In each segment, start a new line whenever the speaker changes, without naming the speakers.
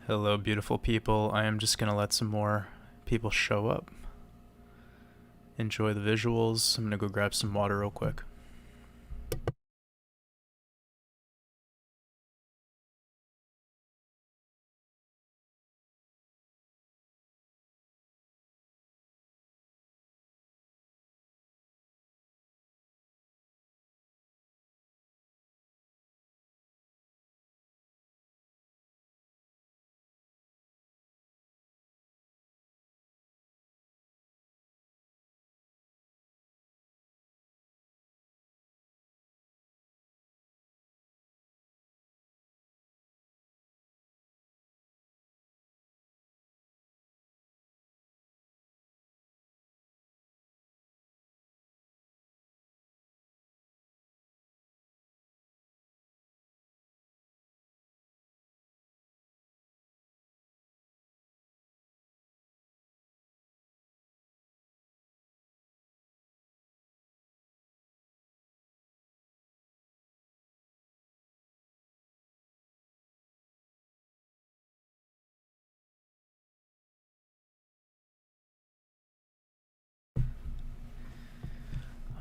Hello, beautiful people. I am just going to let some more people show up. Enjoy the visuals. I'm going to go grab some water real quick.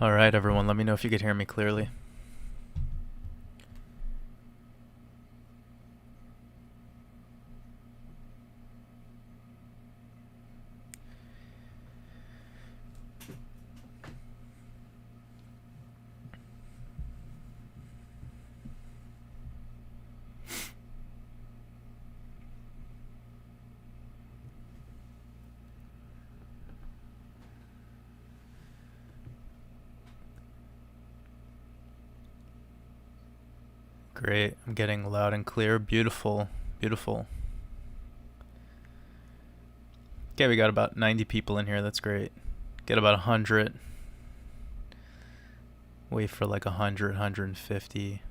All right, everyone, let me know if you could hear me clearly. Great. I'm getting loud and clear. Beautiful. Beautiful. Okay, we got about 90 people in here. That's great. Get about 100. Wait for like 100, 150.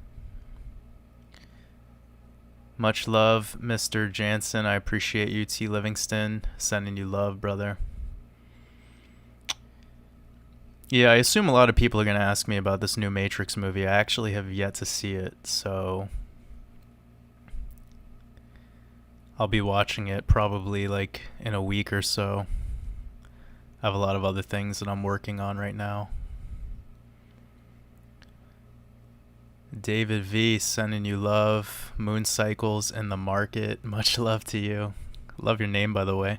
Much love, Mr. Jansen. I appreciate you, T. Livingston. Sending you love, brother. Yeah, I assume a lot of people are going to ask me about this new Matrix movie. I actually have yet to see it, so I'll be watching it probably like in a week or so. I have a lot of other things that I'm working on right now. David V, sending you love. Moon cycles in the market. Much love to you. Love your name, by the way.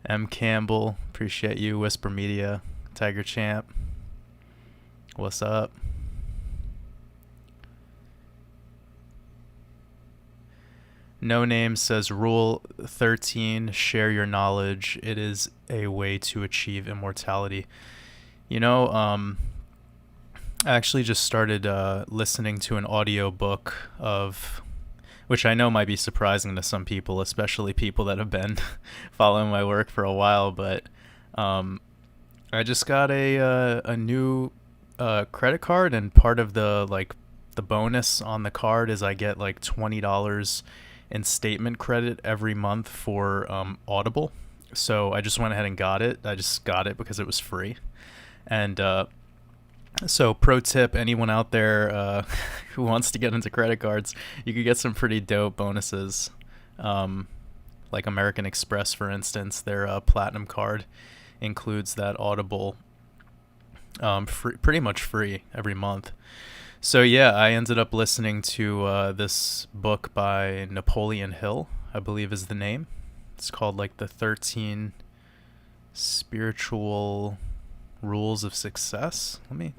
M. Campbell, appreciate you. Whisper Media. Tiger Champ, what's up? No Name says Rule 13, share your knowledge. It is a way to achieve immortality. You know, I actually just started listening to an audio book of, which I know might be surprising to some people, especially people that have been following my work for a while, but I just got a new credit card, and part of the bonus on the card is I get like $20 in statement credit every month for Audible. So I just went ahead and got it. I just got it because it was free. And so pro tip, anyone out there who wants to get into credit cards, you could get some pretty dope bonuses. Like American Express, for instance, their platinum card includes that Audible pretty much free every month. So yeah, I ended up listening to this book by Napoleon Hill, I believe is the name. It's called like the 13 Spiritual Rules of Success. Let me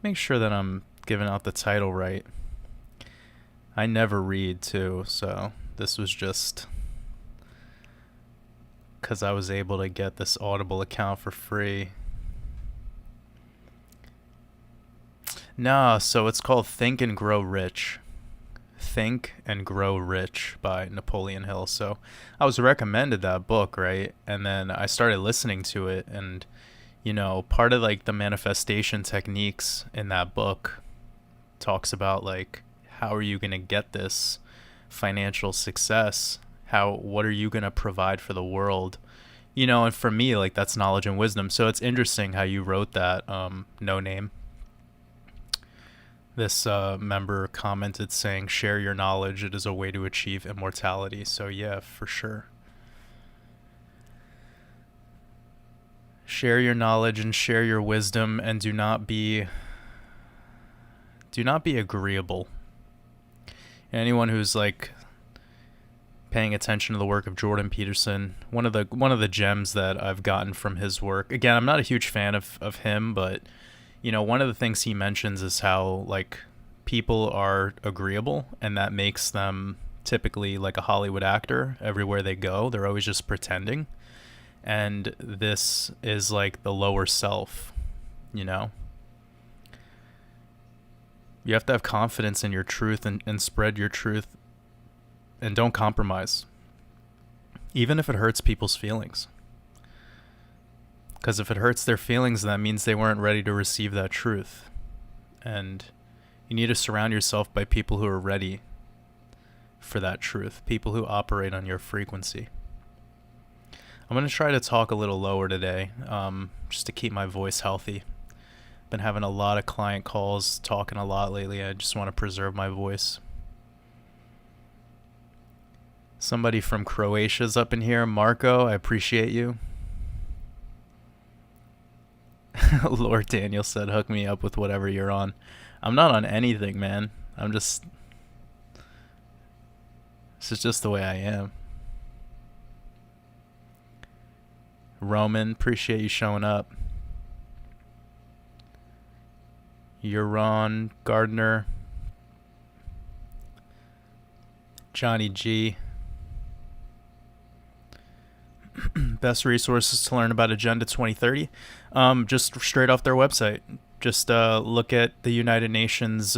make sure that I'm giving out the title right. I never read too, so this was just because I was able to get this Audible account for free. No, so it's called Think and Grow Rich. Think and Grow Rich by Napoleon Hill. So I was recommended that book, right? And then I started listening to it, and part of like the manifestation techniques in that book talks about like how are you going to get this financial success? What are you going to provide for the world? And for me, like that's knowledge and wisdom. So it's interesting how you wrote that No Name. This member commented saying, share your knowledge. It is a way to achieve immortality. So yeah, for sure. Share your knowledge and share your wisdom, and do not be agreeable. Anyone who's like paying attention to the work of Jordan Peterson, one of the gems that I've gotten from his work. Again, I'm not a huge fan of him, but you know, one of the things he mentions is how like people are agreeable, and that makes them typically like a Hollywood actor. Everywhere they go, they're always just pretending. And this is like the lower self, you know? You have to have confidence in your truth and spread your truth, and don't compromise, even if it hurts people's feelings. Because if it hurts their feelings, that means they weren't ready to receive that truth. And you need to surround yourself by people who are ready for that truth, people who operate on your frequency. I'm going to try to talk a little lower today, just to keep my voice healthy. Been having a lot of client calls, talking a lot lately. I just want to preserve my voice. Somebody from Croatia's up in here. Marco, I appreciate you. Lord Daniel said, hook me up with whatever you're on. I'm not on anything, man. This is just the way I am. Roman, appreciate you showing up. Euron Gardner. Johnny G. Best resources to learn about Agenda 2030. Just straight off their website. Just look at the United Nations.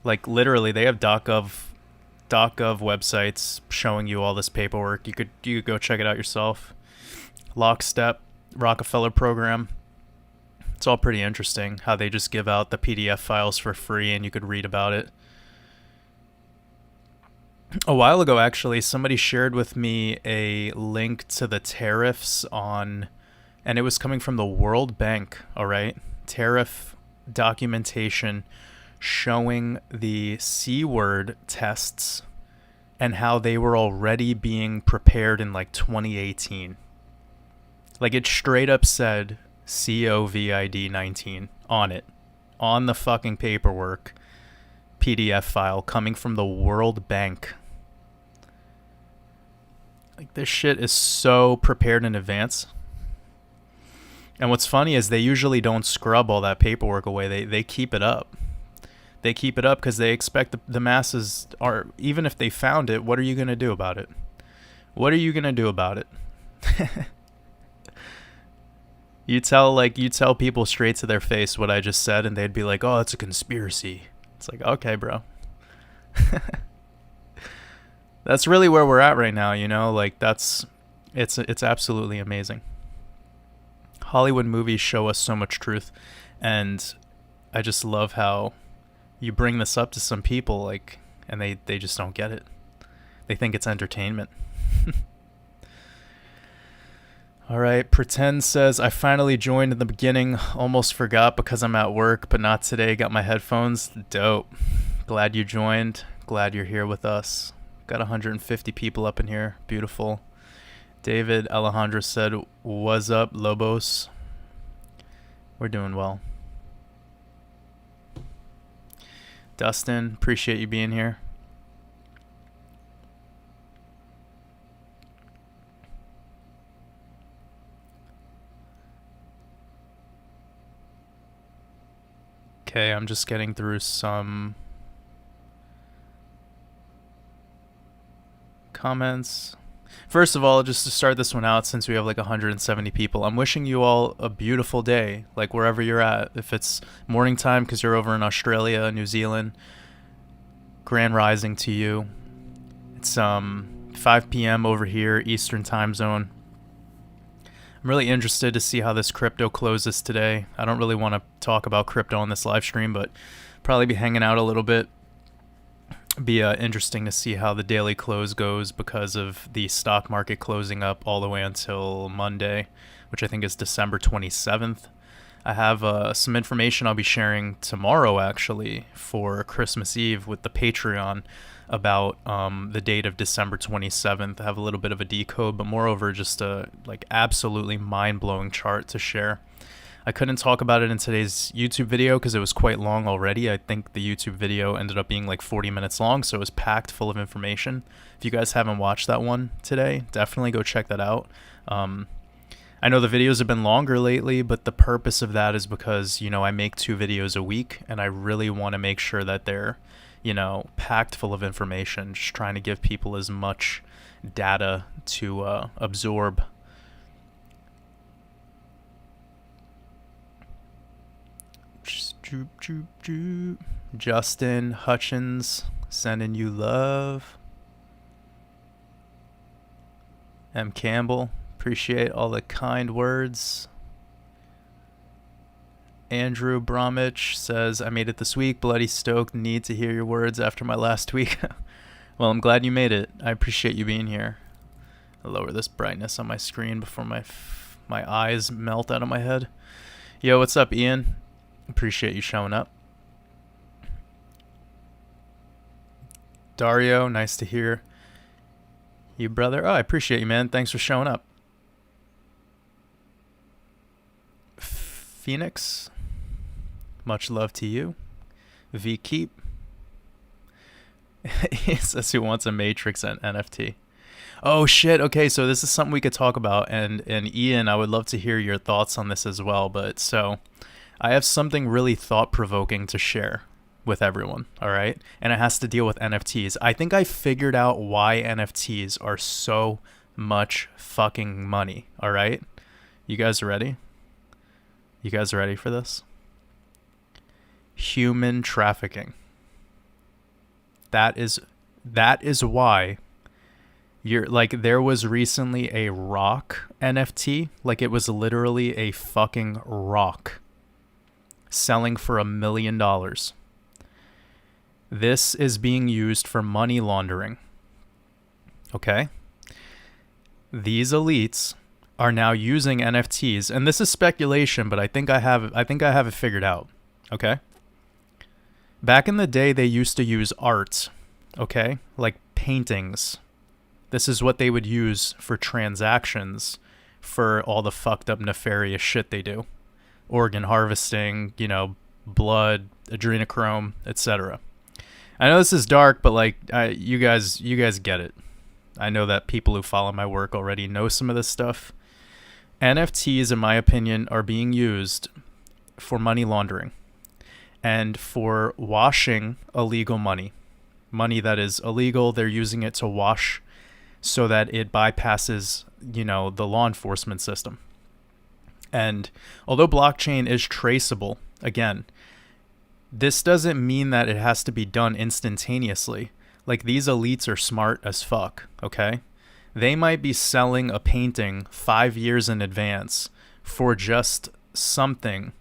Like literally, they have .gov websites showing you all this paperwork. You could go check it out yourself. Lockstep, Rockefeller program. It's all pretty interesting how they just give out the PDF files for free and you could read about it. A while ago, actually, somebody shared with me a link to the tariffs on, and it was coming from the World Bank, all right? Tariff documentation showing the C-word tests and how they were already being prepared in like 2018. Like it straight up said COVID-19 on it, on the fucking paperwork PDF file coming from the World Bank. Like this shit is so prepared in advance. And what's funny is they usually don't scrub all that paperwork away. They keep it up. They keep it up because they expect the masses are, even if they found it, what are you going to do about it? What are you going to do about it? You tell people straight to their face what I just said, and they'd be like, "Oh, it's a conspiracy." It's like, okay, bro. That's really where we're at right now, you know? Like it's absolutely amazing. Hollywood movies show us so much truth, and I just love how you bring this up to some people, like, and they just don't get it. They think it's entertainment. All right, Pretend says, I finally joined in the beginning. Almost forgot because I'm at work, but not today. Got my headphones. Dope. Glad you joined. Glad you're here with us. Got 150 people up in here. Beautiful. David Alejandro said, what's up, Lobos? We're doing well. Dustin, appreciate you being here. Okay, I'm just getting through some comments. First of all, just to start this one out, since we have like 170 people, I'm wishing you all a beautiful day, like wherever you're at. If it's morning time because you're over in Australia, New Zealand, grand rising to you. It's 5 p.m. over here, Eastern time zone. I'm really interested to see how this crypto closes today. I don't really want to talk about crypto on this live stream, but probably be hanging out a little bit. Be interesting to see how the daily close goes because of the stock market closing up all the way until Monday, which I think is December 27th. I have some information I'll be sharing tomorrow, actually, for Christmas Eve with the Patreon about the date of December 27th. I have a little bit of a decode, but moreover, just a like absolutely mind-blowing chart to share. I couldn't talk about it in today's YouTube video because it was quite long already. I think the YouTube video ended up being like 40 minutes long, so it was packed full of information. If you guys haven't watched that one today, definitely go check that out. I know the videos have been longer lately, but the purpose of that is because, you know, I make 2 videos a week, and I really want to make sure that they're, you know, packed full of information, just trying to give people as much data to absorb. Justin Hutchins sending you love. M. Campbell, appreciate all the kind words. Andrew Bromwich says, I made it this week. Bloody stoked. Need to hear your words after my last week. Well, I'm glad you made it. I appreciate you being here. I'll lower this brightness on my screen before my eyes melt out of my head. Yo, what's up, Ian? Appreciate you showing up. Dario, nice to hear you, brother. Oh, I appreciate you, man. Thanks for showing up. Phoenix, much love to you. V Keep. He says he wants a Matrix and NFT. Oh shit, okay, so this is something we could talk about, and Ian, I would love to hear your thoughts on this as well. But so I have something really thought-provoking to share with everyone, all right? And it has to deal with NFTs. I think I figured out why NFTs are so much fucking money, all right? You guys ready? You guys ready for this? Human trafficking. That is why you're like, there was recently a rock NFT, like it was literally a fucking rock selling for $1 million. This is being used for money laundering. Okay? These elites are now using NFTs, and this is speculation, but I think I have it figured out. Okay? Back in the day, they used to use art, okay? Like paintings. This is what they would use for transactions for all the fucked up nefarious shit they do. Organ harvesting, you know, blood, adrenochrome, etc. I know this is dark, but like you guys get it. I know that people who follow my work already know some of this stuff. NFTs, in my opinion, are being used for money laundering and for washing illegal money. Money that is illegal, they're using it to wash so that it bypasses, you know, the law enforcement system. And although blockchain is traceable, again, this doesn't mean that it has to be done instantaneously. Like, these elites are smart as fuck, okay? They might be selling a painting 5 years in advance for just something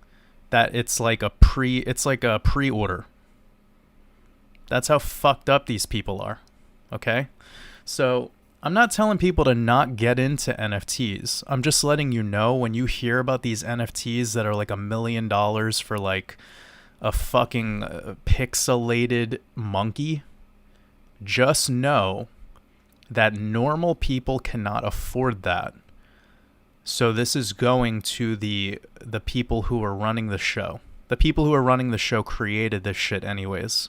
that it's like a pre-order. That's how fucked up these people are, okay? So I'm not telling people to not get into NFTs. I'm just letting you know, when you hear about these NFTs that are like $1 million for like a fucking pixelated monkey, just know that normal people cannot afford that. So this is going to the people who are running the show. The people who are running the show created this shit anyways.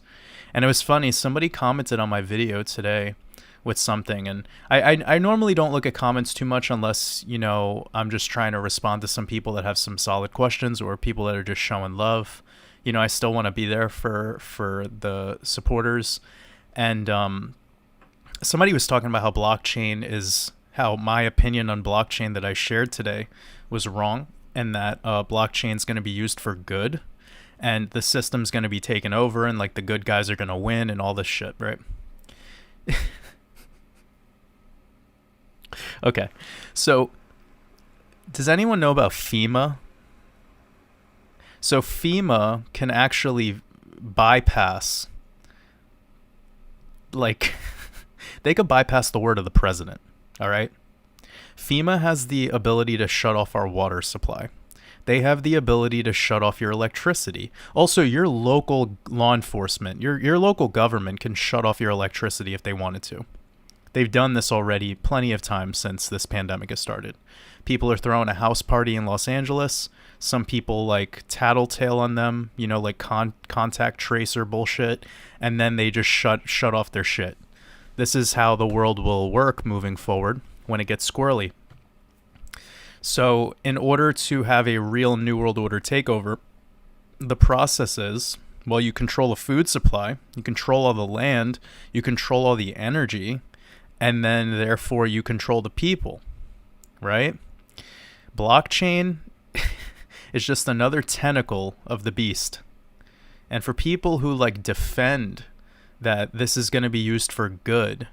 And it was funny, somebody commented on my video today with something, and I normally don't look at comments too much unless, you know, I'm just trying to respond to some people that have some solid questions or people that are just showing love. You know, I still want to be there for the supporters. And somebody was talking about how my opinion on blockchain that I shared today was wrong, and that blockchain is going to be used for good, and the system's going to be taken over, and like the good guys are going to win and all this shit, right? Okay, so does anyone know about FEMA? So FEMA can actually bypass, like, they could bypass the word of the president, all right? FEMA has the ability to shut off our water supply. They have the ability to shut off your electricity. Also, your local law enforcement, your local government can shut off your electricity if they wanted to. They've done this already plenty of times since this pandemic has started. People are throwing a house party in Los Angeles. Some people like tattletale on them, like contact tracer bullshit, and then they just shut off their shit. This is how the world will work moving forward when it gets squirrely. So in order to have a real New World Order takeover, the process is, well, you control the food supply, you control all the land, you control all the energy, and then therefore you control the people, right? Blockchain is just another tentacle of the beast. And for people who like defend that this is going to be used for good,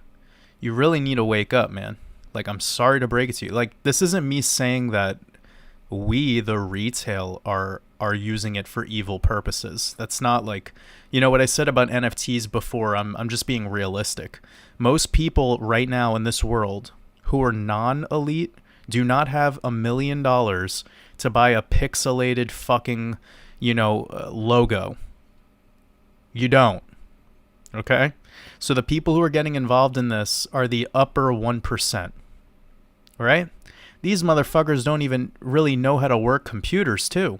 you really need to wake up, man. Like, I'm sorry to break it to you. Like, this isn't me saying that we, the retail, are using it for evil purposes. That's not like, what I said about NFTs before. I'm just being realistic. Most people right now in this world who are non-elite do not have $1 million to buy a pixelated fucking, logo. You don't. Okay? So the people who are getting involved in this are the upper 1%. Right? These motherfuckers don't even really know how to work computers, too.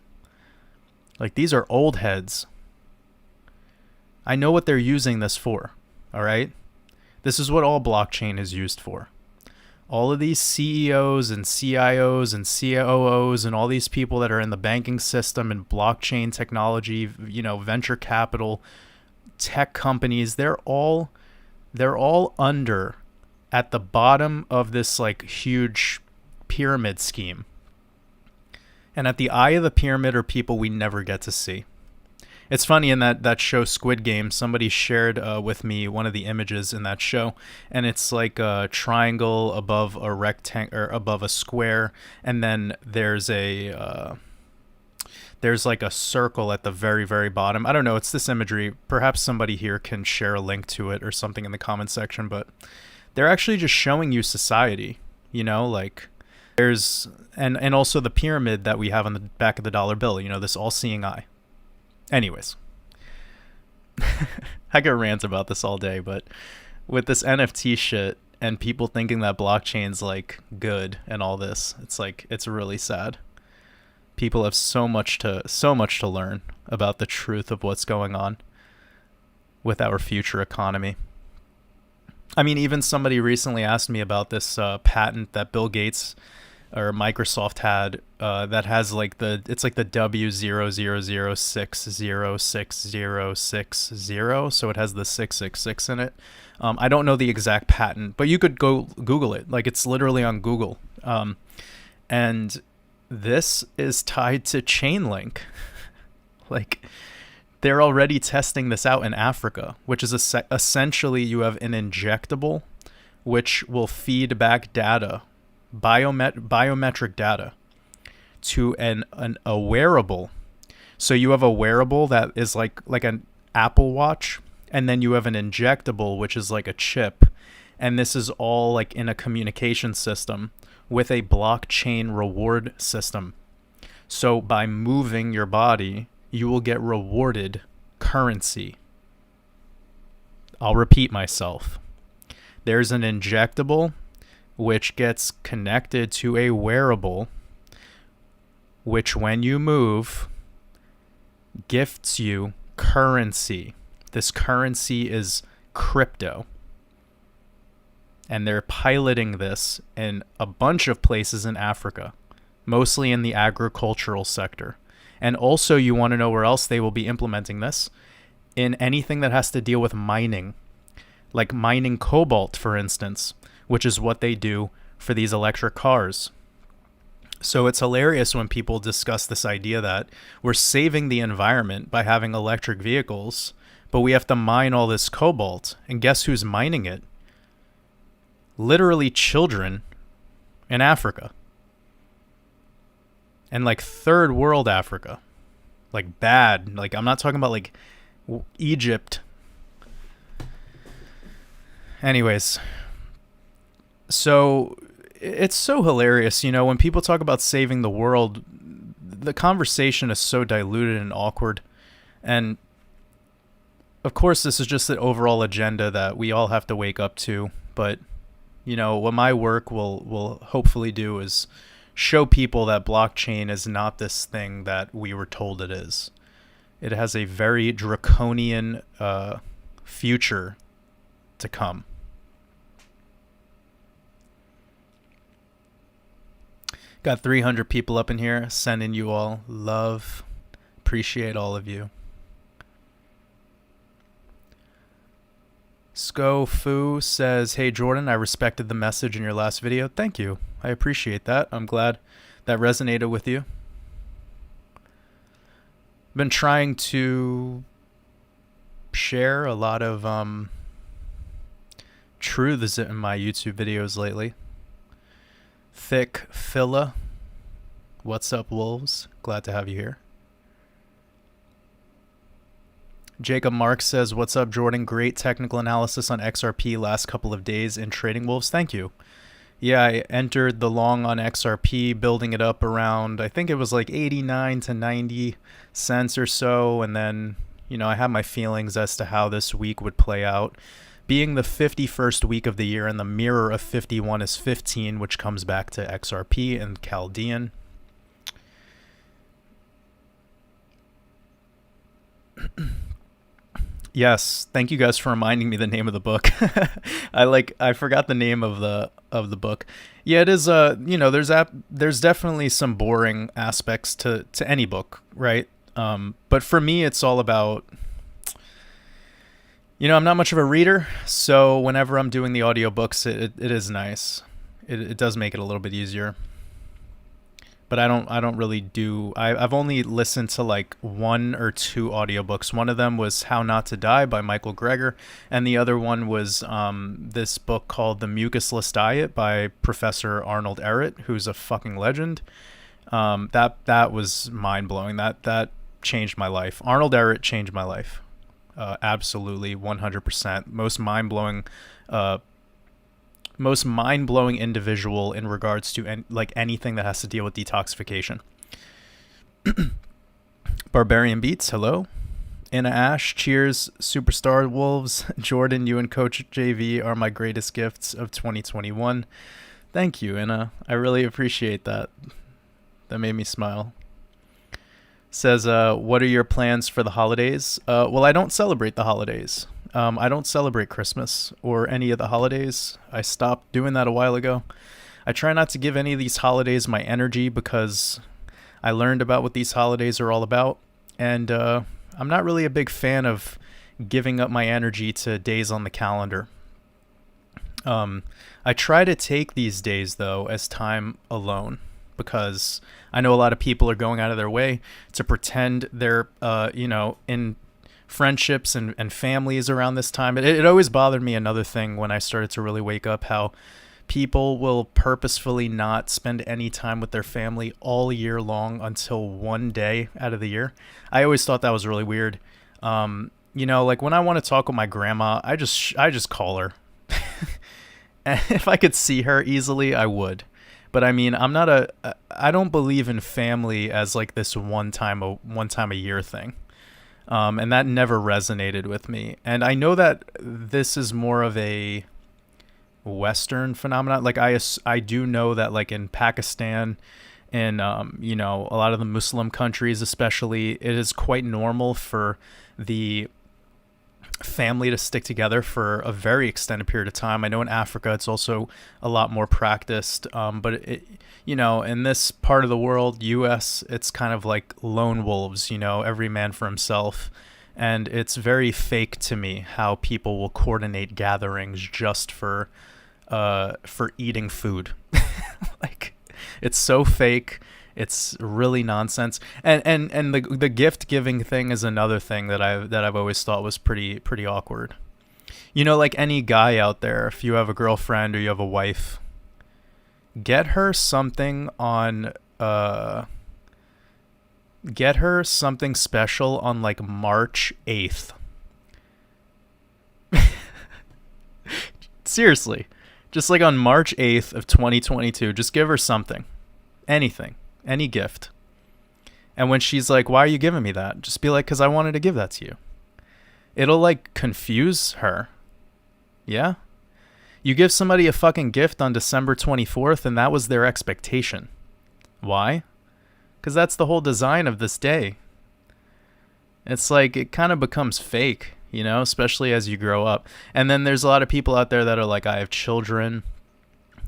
Like, these are old heads. I know what they're using this for. All right? This is what all blockchain is used for. All of these CEOs and CIOs and COOs and all these people that are in the banking system and blockchain technology, venture capital, tech companies, they're all under at the bottom of this like huge pyramid scheme. And at the eye of the pyramid are people we never get to see. It's funny, in that show Squid Game, somebody shared with me one of the images in that show, and it's like a triangle above a rectangle or above a square, and then there's like a circle at the very, very bottom. I don't know, it's this imagery. Perhaps somebody here can share a link to it or something in the comment section, but they're actually just showing you society, like there's, and also the pyramid that we have on the back of the dollar bill, this all-seeing eye. Anyways, I could rant about this all day, but with this NFT shit and people thinking that blockchain's like good and all this, it's like, it's really sad. People have so much to learn about the truth of what's going on with our future economy. I mean, even somebody recently asked me about this patent that Bill Gates or Microsoft had that has like it's like the W0006066060, so it has the 666 in it. I don't know the exact patent, but you could go Google it. Like, it's literally on Google. And this is tied to Chainlink. Like, they're already testing this out in Africa, which is essentially you have an injectable which will feed back data, biometric data, to a wearable. So you have a wearable that is like an Apple Watch, and then you have an injectable, which is like a chip. And this is all like in a communication system with a blockchain reward system. So by moving your body, you will get rewarded currency. I'll repeat myself. There's an injectable which gets connected to a wearable, which when you move, gifts you currency. This currency is crypto. And they're piloting this in a bunch of places in Africa, mostly in the agricultural sector. And also, you want to know where else they will be implementing this? In anything that has to deal with mining, like mining cobalt, for instance, which is what they do for these electric cars. So it's hilarious when people discuss this idea that we're saving the environment by having electric vehicles, but we have to mine all this cobalt. And guess who's mining it? Literally children in Africa. And like third world Africa. Like bad. Like, I'm not talking about like Egypt. Anyways. So it's so hilarious, when people talk about saving the world, the conversation is so diluted and awkward. And of course, this is just the overall agenda that we all have to wake up to. But, you know, what my work will hopefully do is show people that blockchain is not this thing that we were told it is. It has a very draconian future to come. Got 300 people up in here, sending you all love. Appreciate all of you. Sko Fu says, hey Jordan, I respected the message in your last video. Thank you. I appreciate that. I'm glad that resonated with you. Been trying to share a lot of truths in my YouTube videos lately. Thick Phila, what's up wolves? Glad to have you here. Jacob Marks says, what's up, Jordan? Great technical analysis on XRP last couple of days in Trading Wolves. Thank you. Yeah, I entered the long on XRP, building it up around, I think it was like 89 to 90 cents or so. And then, you know, I had my feelings as to how this week would play out. Being the 51st week of the year and the mirror of 51 is 15, which comes back to XRP and Chaldean. Yes, thank you guys for reminding me the name of the book. I forgot the name of the book. Yeah, it is you know, there's definitely some boring aspects to any book, right? But for me it's all about, you know, I'm not much of a reader, so whenever I'm doing the audiobooks, it is nice. It does make it a little bit easier. But I don't really do, I've only listened to like 1 or 2 audiobooks. One of them was How Not to Die by Michael Greger, and the other one was this book called The Mucusless Diet by Professor Arnold Ehret, who's a fucking legend. That was mind-blowing. That changed my life. Arnold Ehret changed my life. Absolutely, 100%. Most mind-blowing individual in regards to like anything that has to deal with detoxification. Barbarian Beats, hello. Anna Ash, cheers. Superstar Wolves. Jordan, you and Coach JV are my greatest gifts of 2021. Thank you, Anna. I really appreciate that. That made me smile. Says, what are your plans for the holidays? Well, I don't celebrate the holidays. I don't celebrate Christmas or any of the holidays. I stopped doing that a while ago. I try not to give any of these holidays my energy because I learned about what these holidays are all about. And I'm not really a big fan of giving up my energy to days on the calendar. I try to take these days, though, as time alone because I know a lot of people are going out of their way to pretend they're, you know, in friendships and families around this time. It always bothered me, another thing, when I started to really wake up, how people will purposefully not spend any time with their family all year long until one day out of the year. I always thought that was really weird. You know, like when I want to talk with my grandma, I just call her. And if I could see her easily, I would. But I mean, I don't believe in family as like this one time a year thing. And that never resonated with me. And I know that this is more of a Western phenomenon. Like I do know that like in Pakistan and, you know, a lot of the Muslim countries, especially, it is quite normal for the family to stick together for a very extended period of time. I know in Africa, it's also a lot more practiced. But it, you know, in this part of the world, US, it's kind of like lone wolves, you know, every man for himself. And it's very fake to me how people will coordinate gatherings just for eating food. Like, it's so fake. It's really nonsense. And the gift giving thing is another thing that I've always thought was pretty awkward. You know, like any guy out there, if you have a girlfriend or you have a wife, get her something special on like March 8th. Seriously. Just like on March 8th of 2022, just give her something. Anything. Any gift. And when she's like, why are you giving me that? Just be like, because I wanted to give that to you. It'll like confuse her. Yeah? You give somebody a fucking gift on December 24th and that was their expectation. Why? Because that's the whole design of this day. It's like it kind of becomes fake, you know, especially as you grow up. And then there's a lot of people out there that are like, I have children,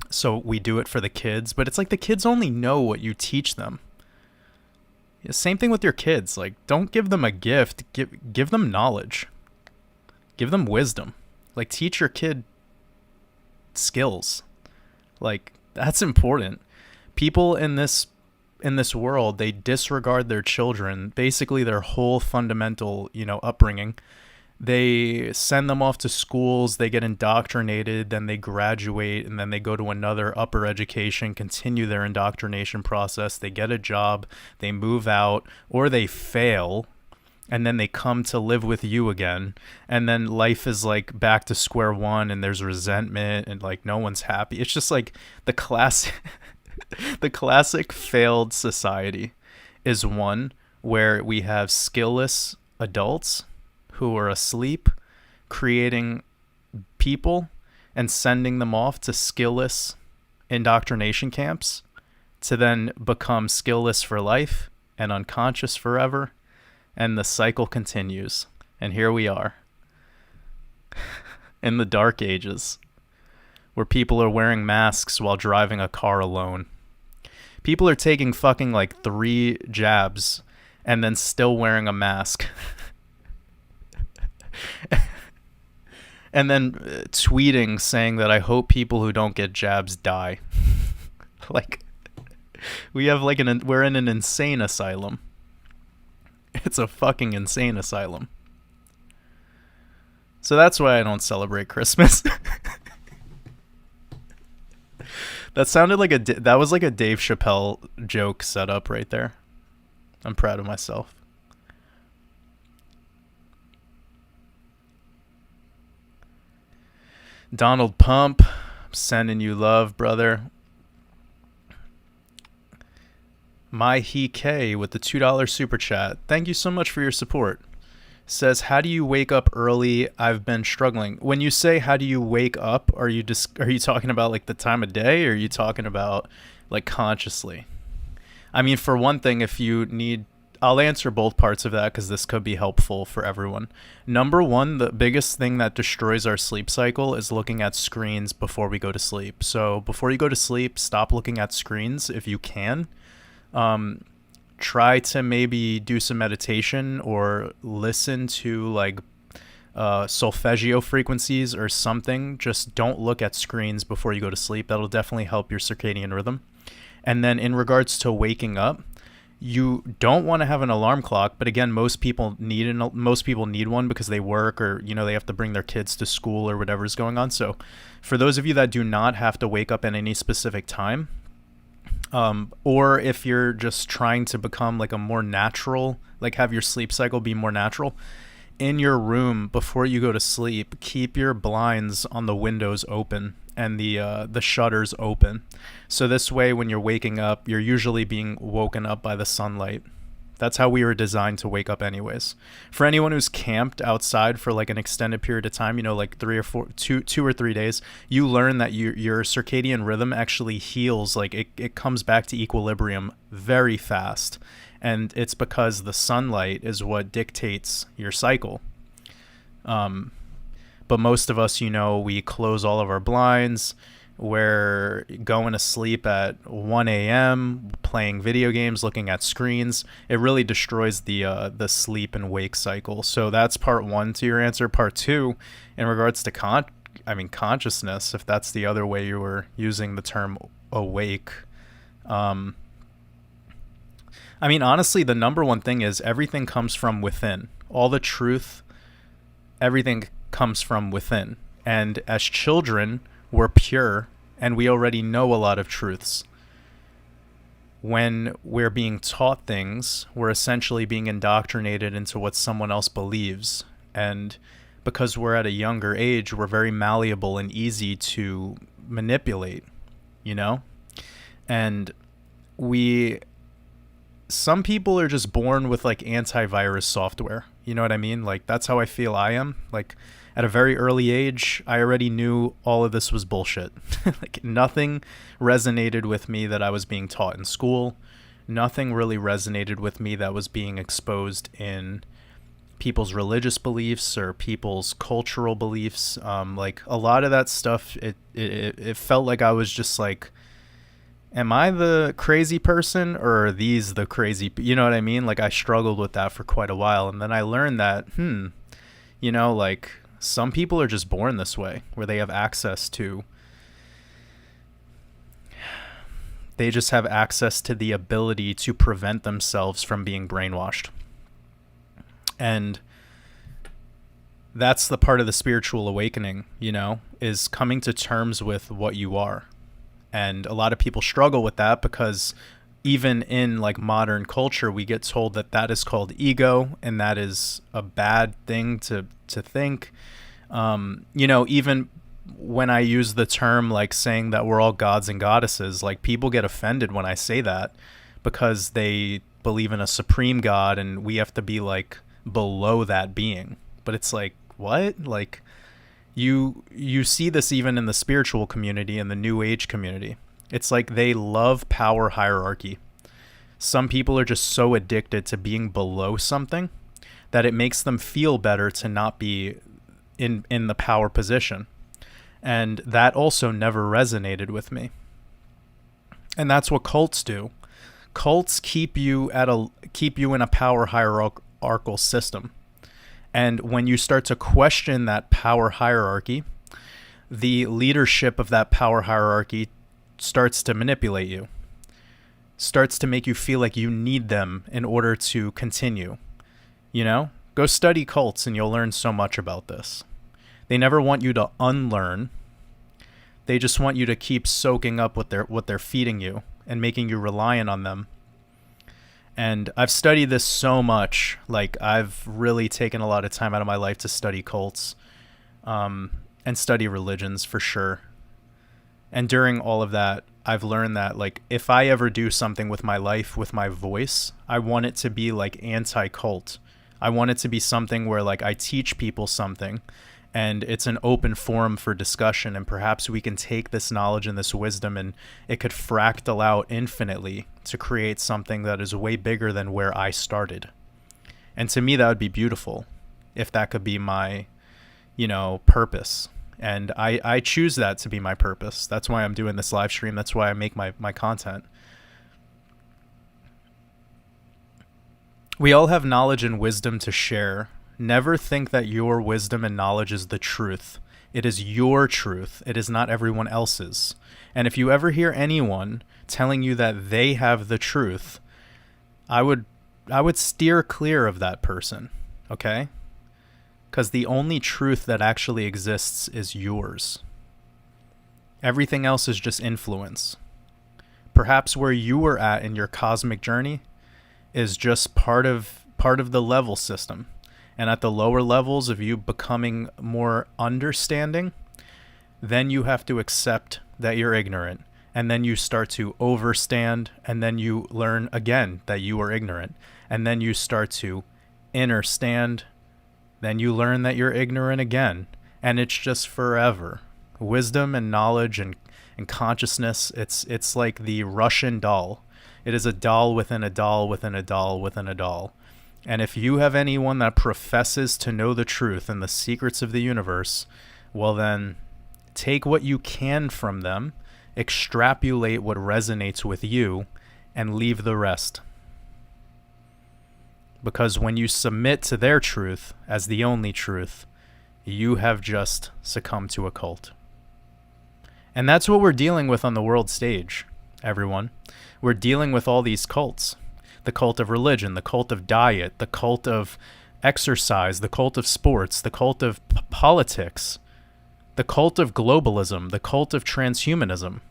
so we do it for the kids. But it's like the kids only know what you teach them. Same thing with your kids. Like, don't give them a gift. Give them knowledge. Give them wisdom. Like, teach your kid skills. Like, that's important. People in this world, they disregard their children, basically their whole fundamental, upbringing. They send them off to schools, they get indoctrinated, then they graduate, and then they go to another upper education, continue their indoctrination process, they get a job, they move out, or they fail, and then they come to live with you again, and then life is like back to square one, and there's resentment, and like no one's happy. It's just like the classic the classic failed society is one where we have skillless adults who are asleep, creating people and sending them off to skillless indoctrination camps to then become skillless for life and unconscious forever. And the cycle continues. And here we are in the dark ages where people are wearing masks while driving a car alone. People are taking fucking like 3 jabs and then still wearing a mask. And then tweeting saying that I hope people who don't get jabs die. Like, we have like we're in an insane asylum. It's a fucking insane asylum. So that's why I don't celebrate Christmas. That sounded like that was like a Dave Chappelle joke set up right there. I'm proud of myself. Donald Pump, I'm sending you love, brother. My He K with the $2 super chat. Thank you so much for your support. Says, how do you wake up early? I've been struggling. When you say how do you wake up, are you talking about like the time of day, or are you talking about like consciously? I mean, for one thing, if you need, I'll answer both parts of that because this could be helpful for everyone. Number one, the biggest thing that destroys our sleep cycle is looking at screens before we go to sleep. So before you go to sleep, stop looking at screens if you can. Try to maybe do some meditation or listen to like solfeggio frequencies or something. Just don't look at screens before you go to sleep. That'll definitely help your circadian rhythm. And then in regards to waking up, you don't want to have an alarm clock, but again, most people need one because they work or they have to bring their kids to school or whatever's going on. So for those of you that do not have to wake up at any specific time, or if you're just trying to become like a more natural, like have your sleep cycle be more natural, in your room before you go to sleep, keep your blinds on the windows open and the shutters open. So this way, when you're waking up, you're usually being woken up by the sunlight. That's how we were designed to wake up anyways. For anyone who's camped outside for like an extended period of time, like 2 or 3 days, you learn that your circadian rhythm actually heals. Like it comes back to equilibrium very fast. And it's because the sunlight is what dictates your cycle. But most of us, we close all of our blinds. We're going to sleep at 1 a.m., playing video games, looking at screens. It really destroys the sleep and wake cycle. So that's part one to your answer. Part two, in regards to consciousness, if that's the other way you were using the term awake. Honestly, the number one thing is everything comes from within. All the truth, everything comes from within. And as children, we're pure and we already know a lot of truths. When we're being taught things, we're essentially being indoctrinated into what someone else believes. And because we're at a younger age, we're very malleable and easy to manipulate, And we some people are just born with like antivirus software. You know what I mean? Like that's how I feel I am. Like at a very early age, I already knew all of this was bullshit. Like nothing resonated with me that I was being taught in school. Nothing really resonated with me that was being exposed in people's religious beliefs or people's cultural beliefs. Like a lot of that stuff, it felt like I was just like, am I the crazy person or are these the crazy? You know what I mean? Like I struggled with that for quite a while. And then I learned that, you know, like some people are just born this way where they have access to, they just have access to the ability to prevent themselves from being brainwashed. And that's the part of the spiritual awakening, you know, is coming to terms with what you are. And a lot of people struggle with that because even in like modern culture, we get told that that is called ego and that is a bad thing to think. You know, even when I use the term like saying that we're all gods and goddesses, like people get offended when I say that because they believe in a supreme God and we have to be like below that being. But it's like, what? Like you see this even in the spiritual community and the new age community. It's like they love power hierarchy. Some people are just so addicted to being below something that it makes them feel better to not be in the power position. And that also never resonated with me. And that's what cults do. Cults keep you in a power hierarchical system. And when you start to question that power hierarchy, the leadership of that power hierarchy starts to manipulate you, starts to make you feel like you need them in order to continue. You know, go study cults and you'll learn so much about this. They never want you to unlearn. They just want you to keep soaking up what they're feeding you and making you reliant on them. And I've studied this so much. Like I've really taken a lot of time out of my life to study cults, and study religions for sure. And during all of that, I've learned that like if I ever do something with my life, with my voice, I want it to be like anti-cult. I want it to be something where like I teach people something and it's an open forum for discussion, and perhaps we can take this knowledge and this wisdom and it could fractal out infinitely to create something that is way bigger than where I started. And to me, that would be beautiful if that could be my, you know, purpose. And I choose that to be my purpose. That's why I'm doing this live stream. That's why I make my content. We all have knowledge and wisdom to share. Never think that your wisdom and knowledge is the truth. It is your truth. It is not everyone else's. And if you ever hear anyone telling you that they have the truth, I would steer clear of that person, okay? Because the only truth that actually exists is yours. Everything else is just influence. Perhaps where you were at in your cosmic journey is just part of the level system. And at the lower levels of you becoming more understanding, then you have to accept that you're ignorant. And then you start to overstand, and then you learn again that you are ignorant. And then you start to understand, then you learn that you're ignorant again. And it's just forever. Wisdom and knowledge and consciousness, it's like the Russian doll. It is a doll within a doll within a doll within a doll. And if you have anyone that professes to know the truth and the secrets of the universe, well then, take what you can from them, extrapolate what resonates with you, and leave the rest. Because when you submit to their truth as the only truth, you have just succumbed to a cult. And that's what we're dealing with on the world stage, everyone. We're dealing with all these cults. The cult of religion, the cult of diet, the cult of exercise, the cult of sports, the cult of politics, the cult of globalism, the cult of transhumanism.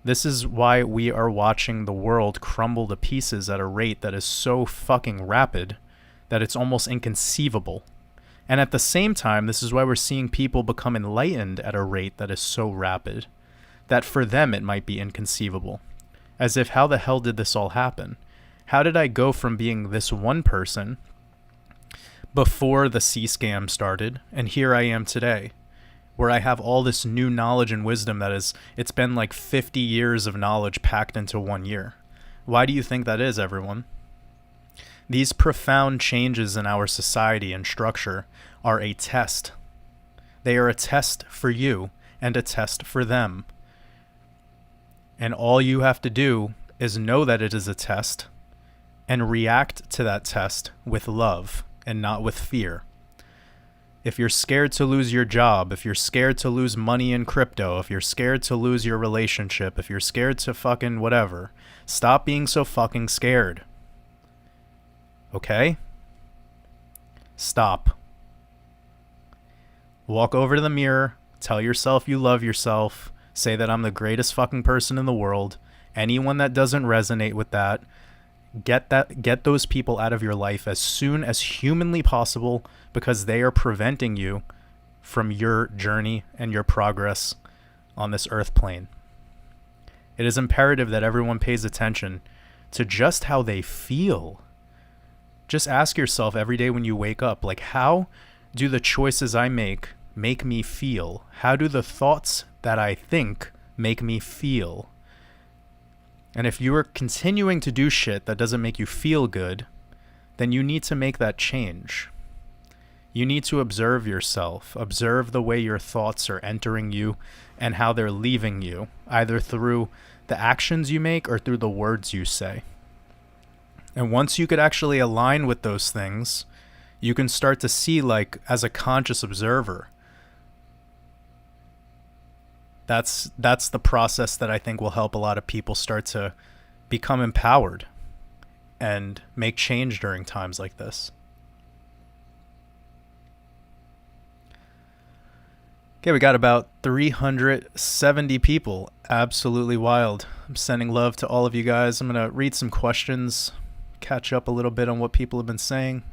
This is why we are watching the world crumble to pieces at a rate that is so fucking rapid that it's almost inconceivable. And at the same time, this is why we're seeing people become enlightened at a rate that is so rapid that for them it might be inconceivable. As if, how the hell did this all happen? How did I go from being this one person before the C scam started, and here I am today, where I have all this new knowledge and wisdom it's been like 50 years of knowledge packed into 1 year. Why do you think that is, everyone? These profound changes in our society and structure are a test. They are a test for you and a test for them. And all you have to do is know that it is a test and react to that test with love and not with fear. If you're scared to lose your job, if you're scared to lose money in crypto, if you're scared to lose your relationship, if you're scared to fucking whatever, stop being so fucking scared. Okay? Stop. Walk over to the mirror, tell yourself you love yourself, say that I'm the greatest fucking person in the world. Anyone that doesn't resonate with that, get those people out of your life as soon as humanly possible, because they are preventing you from your journey and your progress on this earth plane. It is imperative that everyone pays attention to just how they feel. Just ask yourself every day when you wake up, like, how do the choices I make me feel? How do the thoughts that I think make me feel? And if you are continuing to do shit that doesn't make you feel good, then you need to make that change. You need to observe yourself, observe the way your thoughts are entering you and how they're leaving you, either through the actions you make or through the words you say. And once you could actually align with those things, you can start to see, like, as a conscious observer. That's the process that I think will help a lot of people start to become empowered and make change during times like this. Okay, we got about 370 people. Absolutely wild. I'm sending love to all of you guys. I'm going to read some questions, catch up a little bit on what people have been saying.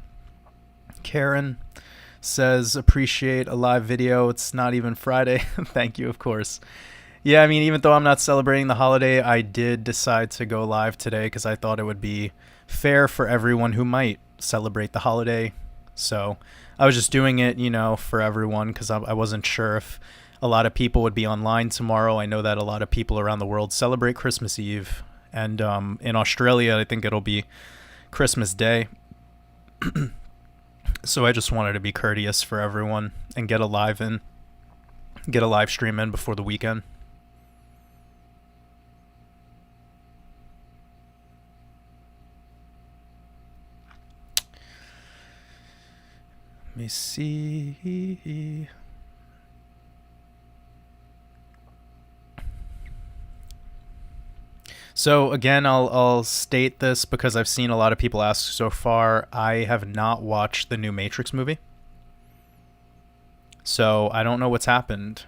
Karen says, appreciate a live video. It's not even Friday. Thank you, of course. Yeah, I mean, even though I'm not celebrating the holiday, I did decide to go live today because I thought it would be fair for everyone who might celebrate the holiday. So I was just doing it, for everyone, because I wasn't sure if a lot of people would be online tomorrow. I know that a lot of people around the world celebrate Christmas Eve. And in Australia, I think it'll be Christmas Day. So I just wanted to be courteous for everyone and get a live stream in before the weekend. Let me see. So again, I'll state this because I've seen a lot of people ask so far. I have not watched the new Matrix movie, so I don't know what's happened.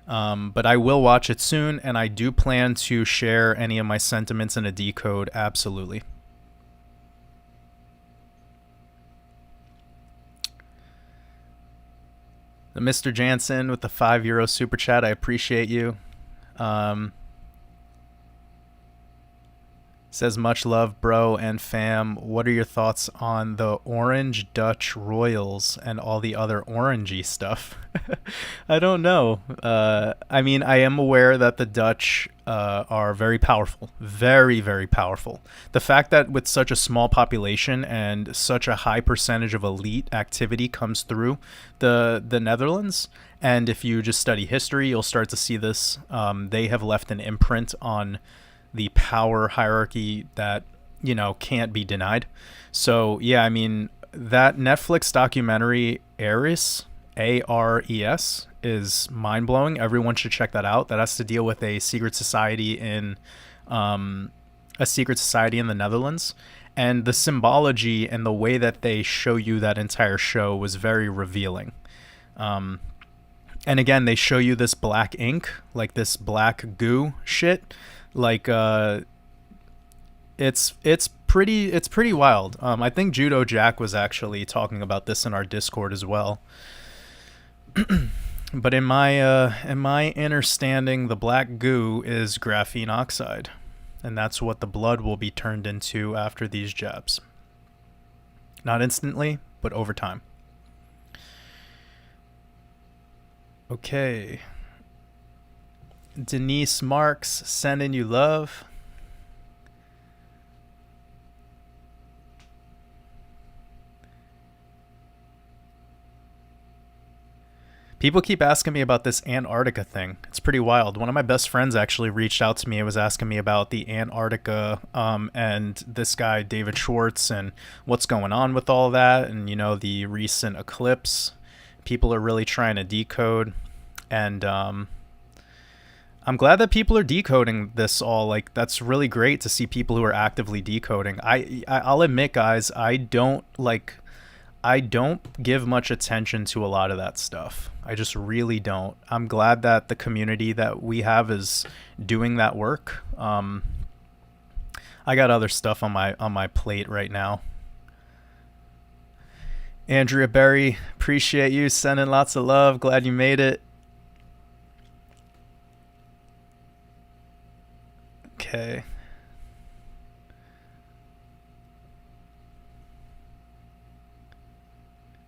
But I will watch it soon, and I do plan to share any of my sentiments in a decode, absolutely. The Mr. Jansen with the €5 super chat, I appreciate you. Says, much love, bro and fam. What are your thoughts on the Orange Dutch Royals and all the other orangey stuff? I don't know. I mean, I am aware that the Dutch are very powerful. Very, very powerful. The fact that with such a small population and such a high percentage of elite activity comes through the Netherlands, and if you just study history, you'll start to see this. They have left an imprint on the power hierarchy that, can't be denied. So, yeah, I mean, that Netflix documentary, Ares, ARES, is mind-blowing. Everyone should check that out. That has to deal with a secret society in the Netherlands. And the symbology and the way that they show you that entire show was very revealing. And again, they show you this black ink, like this black goo shit. Like, it's pretty wild. I think Judo Jack was actually talking about this in our Discord as well. But in my understanding, the black goo is graphene oxide. And that's what the blood will be turned into after these jabs. Not instantly, but over time. Okay. Denise Marks, sending you love. People keep asking me about this Antarctica thing. It's pretty wild. One of my best friends actually reached out to me and was asking me about the Antarctica and this guy, David Schwartz, and what's going on with all that, and, you know, the recent eclipse. People are really trying to decode, and I'm glad that people are decoding this all. Like, that's really great to see people who are actively decoding. I'll admit, guys, I don't give much attention to a lot of that stuff. I just really don't. I'm glad that the community that we have is doing that work. I got other stuff on my plate right now. Andrea Berry, appreciate you sending lots of love. Glad you made it. Okay.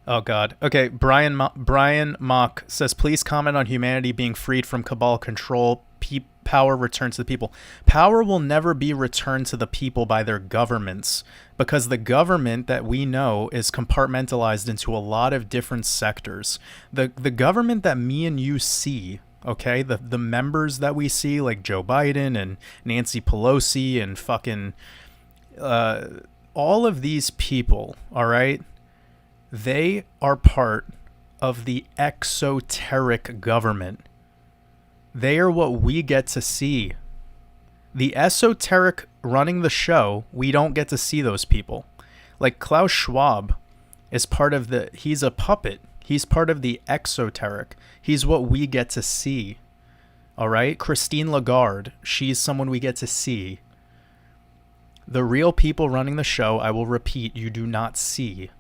Oh, God. Okay, Brian Mock says, please comment on humanity being freed from cabal control. Power returned to the people. Power will never be returned to the people by their governments, because the government that we know is compartmentalized into a lot of different sectors. The government that me and you see, okay, the members that we see, like Joe Biden and Nancy Pelosi and fucking all of these people, all right, they are part of the exoteric government. They are what we get to see. The esoteric running the show, we don't get to see those people. Like Klaus Schwab is part of he's a puppet. He's part of the exoteric. He's what we get to see. All right? Christine Lagarde, she's someone we get to see. The real people running the show, I will repeat, you do not see.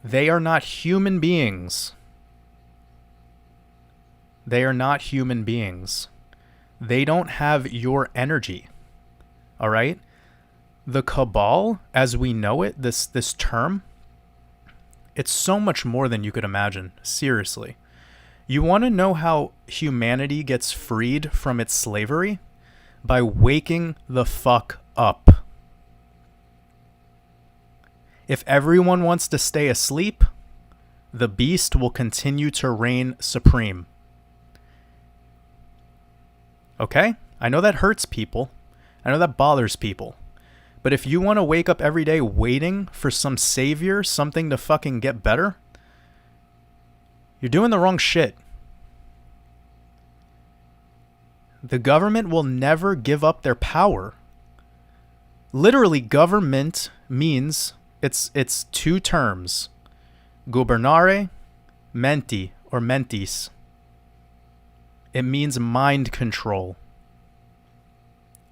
They are not human beings. They are not human beings. They don't have your energy. All right? The cabal, as we know it, this term, it's so much more than you could imagine. Seriously. You want to know how humanity gets freed from its slavery? By waking the fuck up. If everyone wants to stay asleep, the beast will continue to reign supreme. Okay? I know that hurts people. I know that bothers people. But if you want to wake up every day waiting for some savior, something to fucking get better, you're doing the wrong shit. The government will never give up their power. Literally, government means it's two terms. Gubernare, menti, or mentis. It means mind control.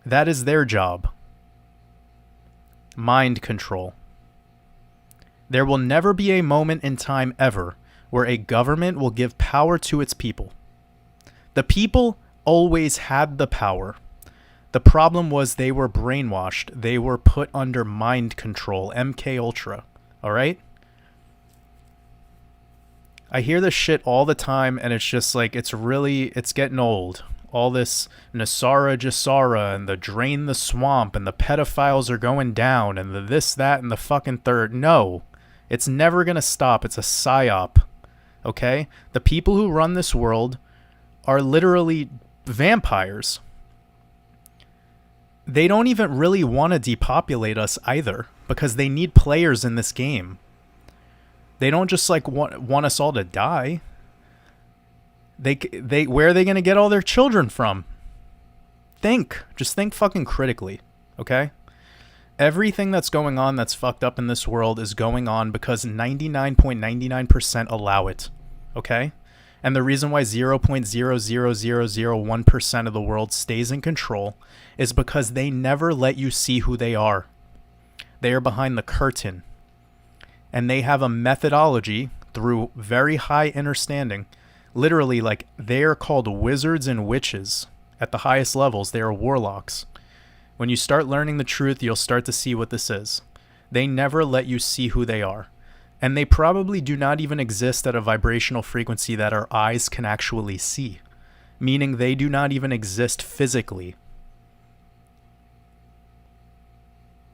That is their job. Mind control. There will never be a moment in time ever where a government will give power to its people. The people always had the power. The problem was they were brainwashed. They were put under mind control, MK Ultra. All right? I hear this shit all the time, and it's just like, it's getting old. All this Nasara Jasara and the drain the swamp and the pedophiles are going down and the this, that, and the fucking third. No, it's never going to stop. It's a psyop. Okay? The people who run this world are literally vampires. They don't even really want to depopulate us either, because they need players in this game. They don't just like want us all to die. They where are they going to get all their children from? Just think fucking critically, okay? Everything that's going on that's fucked up in this world is going on because 99.99% allow it, okay? And the reason why 0.00001% of the world stays in control is because they never let you see who they are. They are behind the curtain. And they have a methodology through very high understanding. Literally, like, they are called wizards and witches. At the highest levels, they are warlocks. When you start learning the truth, you'll start to see what this is. They never let you see who they are. And they probably do not even exist at a vibrational frequency that our eyes can actually see, meaning they do not even exist physically.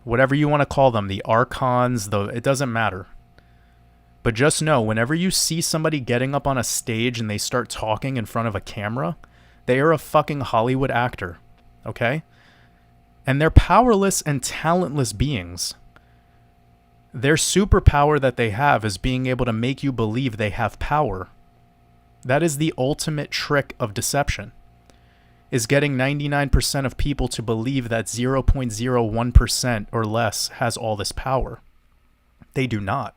Whatever you want to call them, the archons, it doesn't matter. But just know, whenever you see somebody getting up on a stage and they start talking in front of a camera, they are a fucking Hollywood actor, okay? And they're powerless and talentless beings. Their superpower that they have is being able to make you believe they have power. That is the ultimate trick of deception, is getting 99% of people to believe that 0.01% or less has all this power. They do not.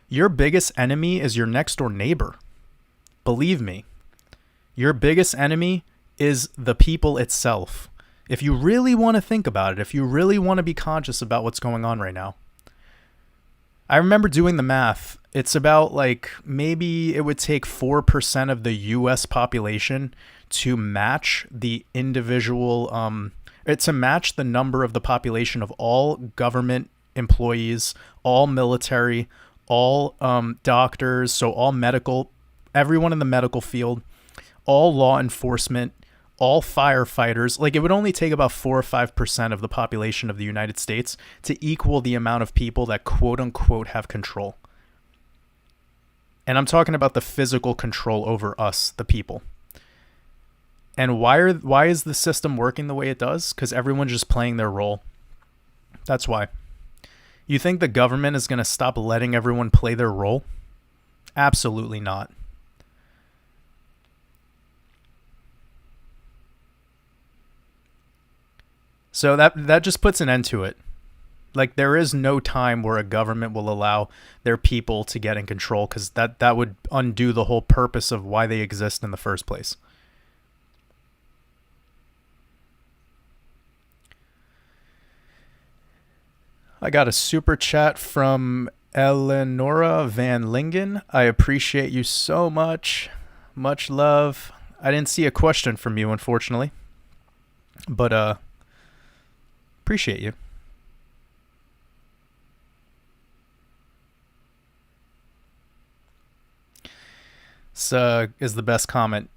Your biggest enemy is your next door neighbor. Believe me. Your biggest enemy is the people itself. If you really want to think about it, if you really want to be conscious about what's going on right now. I remember doing the math. It's about like maybe it would take 4% of the US population to match the individual, to match the number of the population of all government employees, all military, all doctors, so all medical, everyone in the medical field, all law enforcement, all firefighters. Like, it would only take about 4 or 5% of the population of the United States to equal the amount of people that quote unquote have control. And I'm talking about the physical control over us, the people. And why is the system working the way it does? Because everyone's just playing their role. That's why. You think the government is going to stop letting everyone play their role? Absolutely not. So that just puts an end to it. Like, there is no time where a government will allow their people to get in control, because that would undo the whole purpose of why they exist in the first place. I got a super chat from Eleonora Van Lingen. I appreciate you so much. Much love. I didn't see a question from you, unfortunately. But, appreciate you. This is the best comment.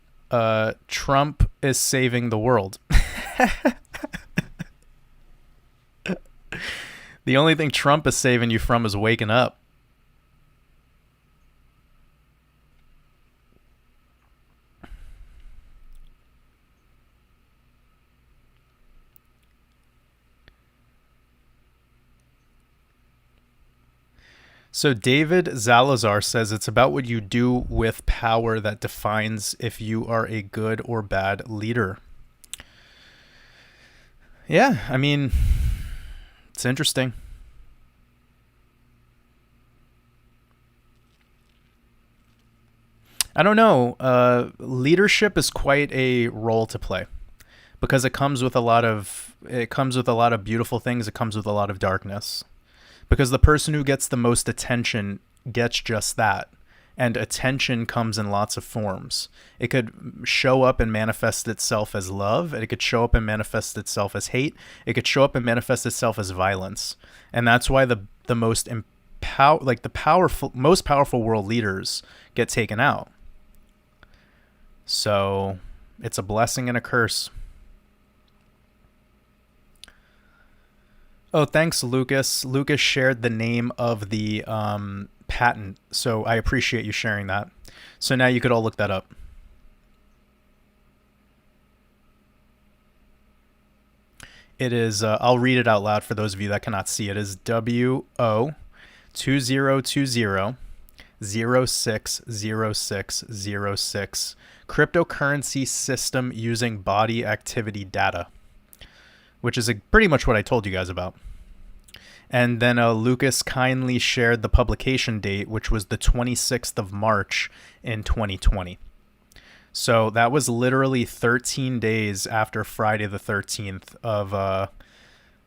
Trump is saving the world. The only thing Trump is saving you from is waking up. So David Zalazar says it's about what you do with power that defines if you are a good or bad leader. Yeah, I mean, it's interesting. I don't know. Leadership is quite a role to play, because it comes with a lot of beautiful things. It comes with a lot of darkness. Because the person who gets the most attention gets just that. And attention comes in lots of forms. It could show up and manifest itself as love. It could show up and manifest itself as hate. It could show up and manifest itself as violence. And that's why the most most powerful world leaders get taken out. So it's a blessing and a curse. Oh, thanks, Lucas. Lucas shared the name of the patent, so I appreciate you sharing that. So now you could all look that up. It is, I'll read it out loud for those of you that cannot see. It is WO2020-060606, cryptocurrency system using body activity data, which is pretty much what I told you guys about. And then Lucas kindly shared the publication date, which was the 26th of March in 2020. So that was literally 13 days after Friday the 13th of,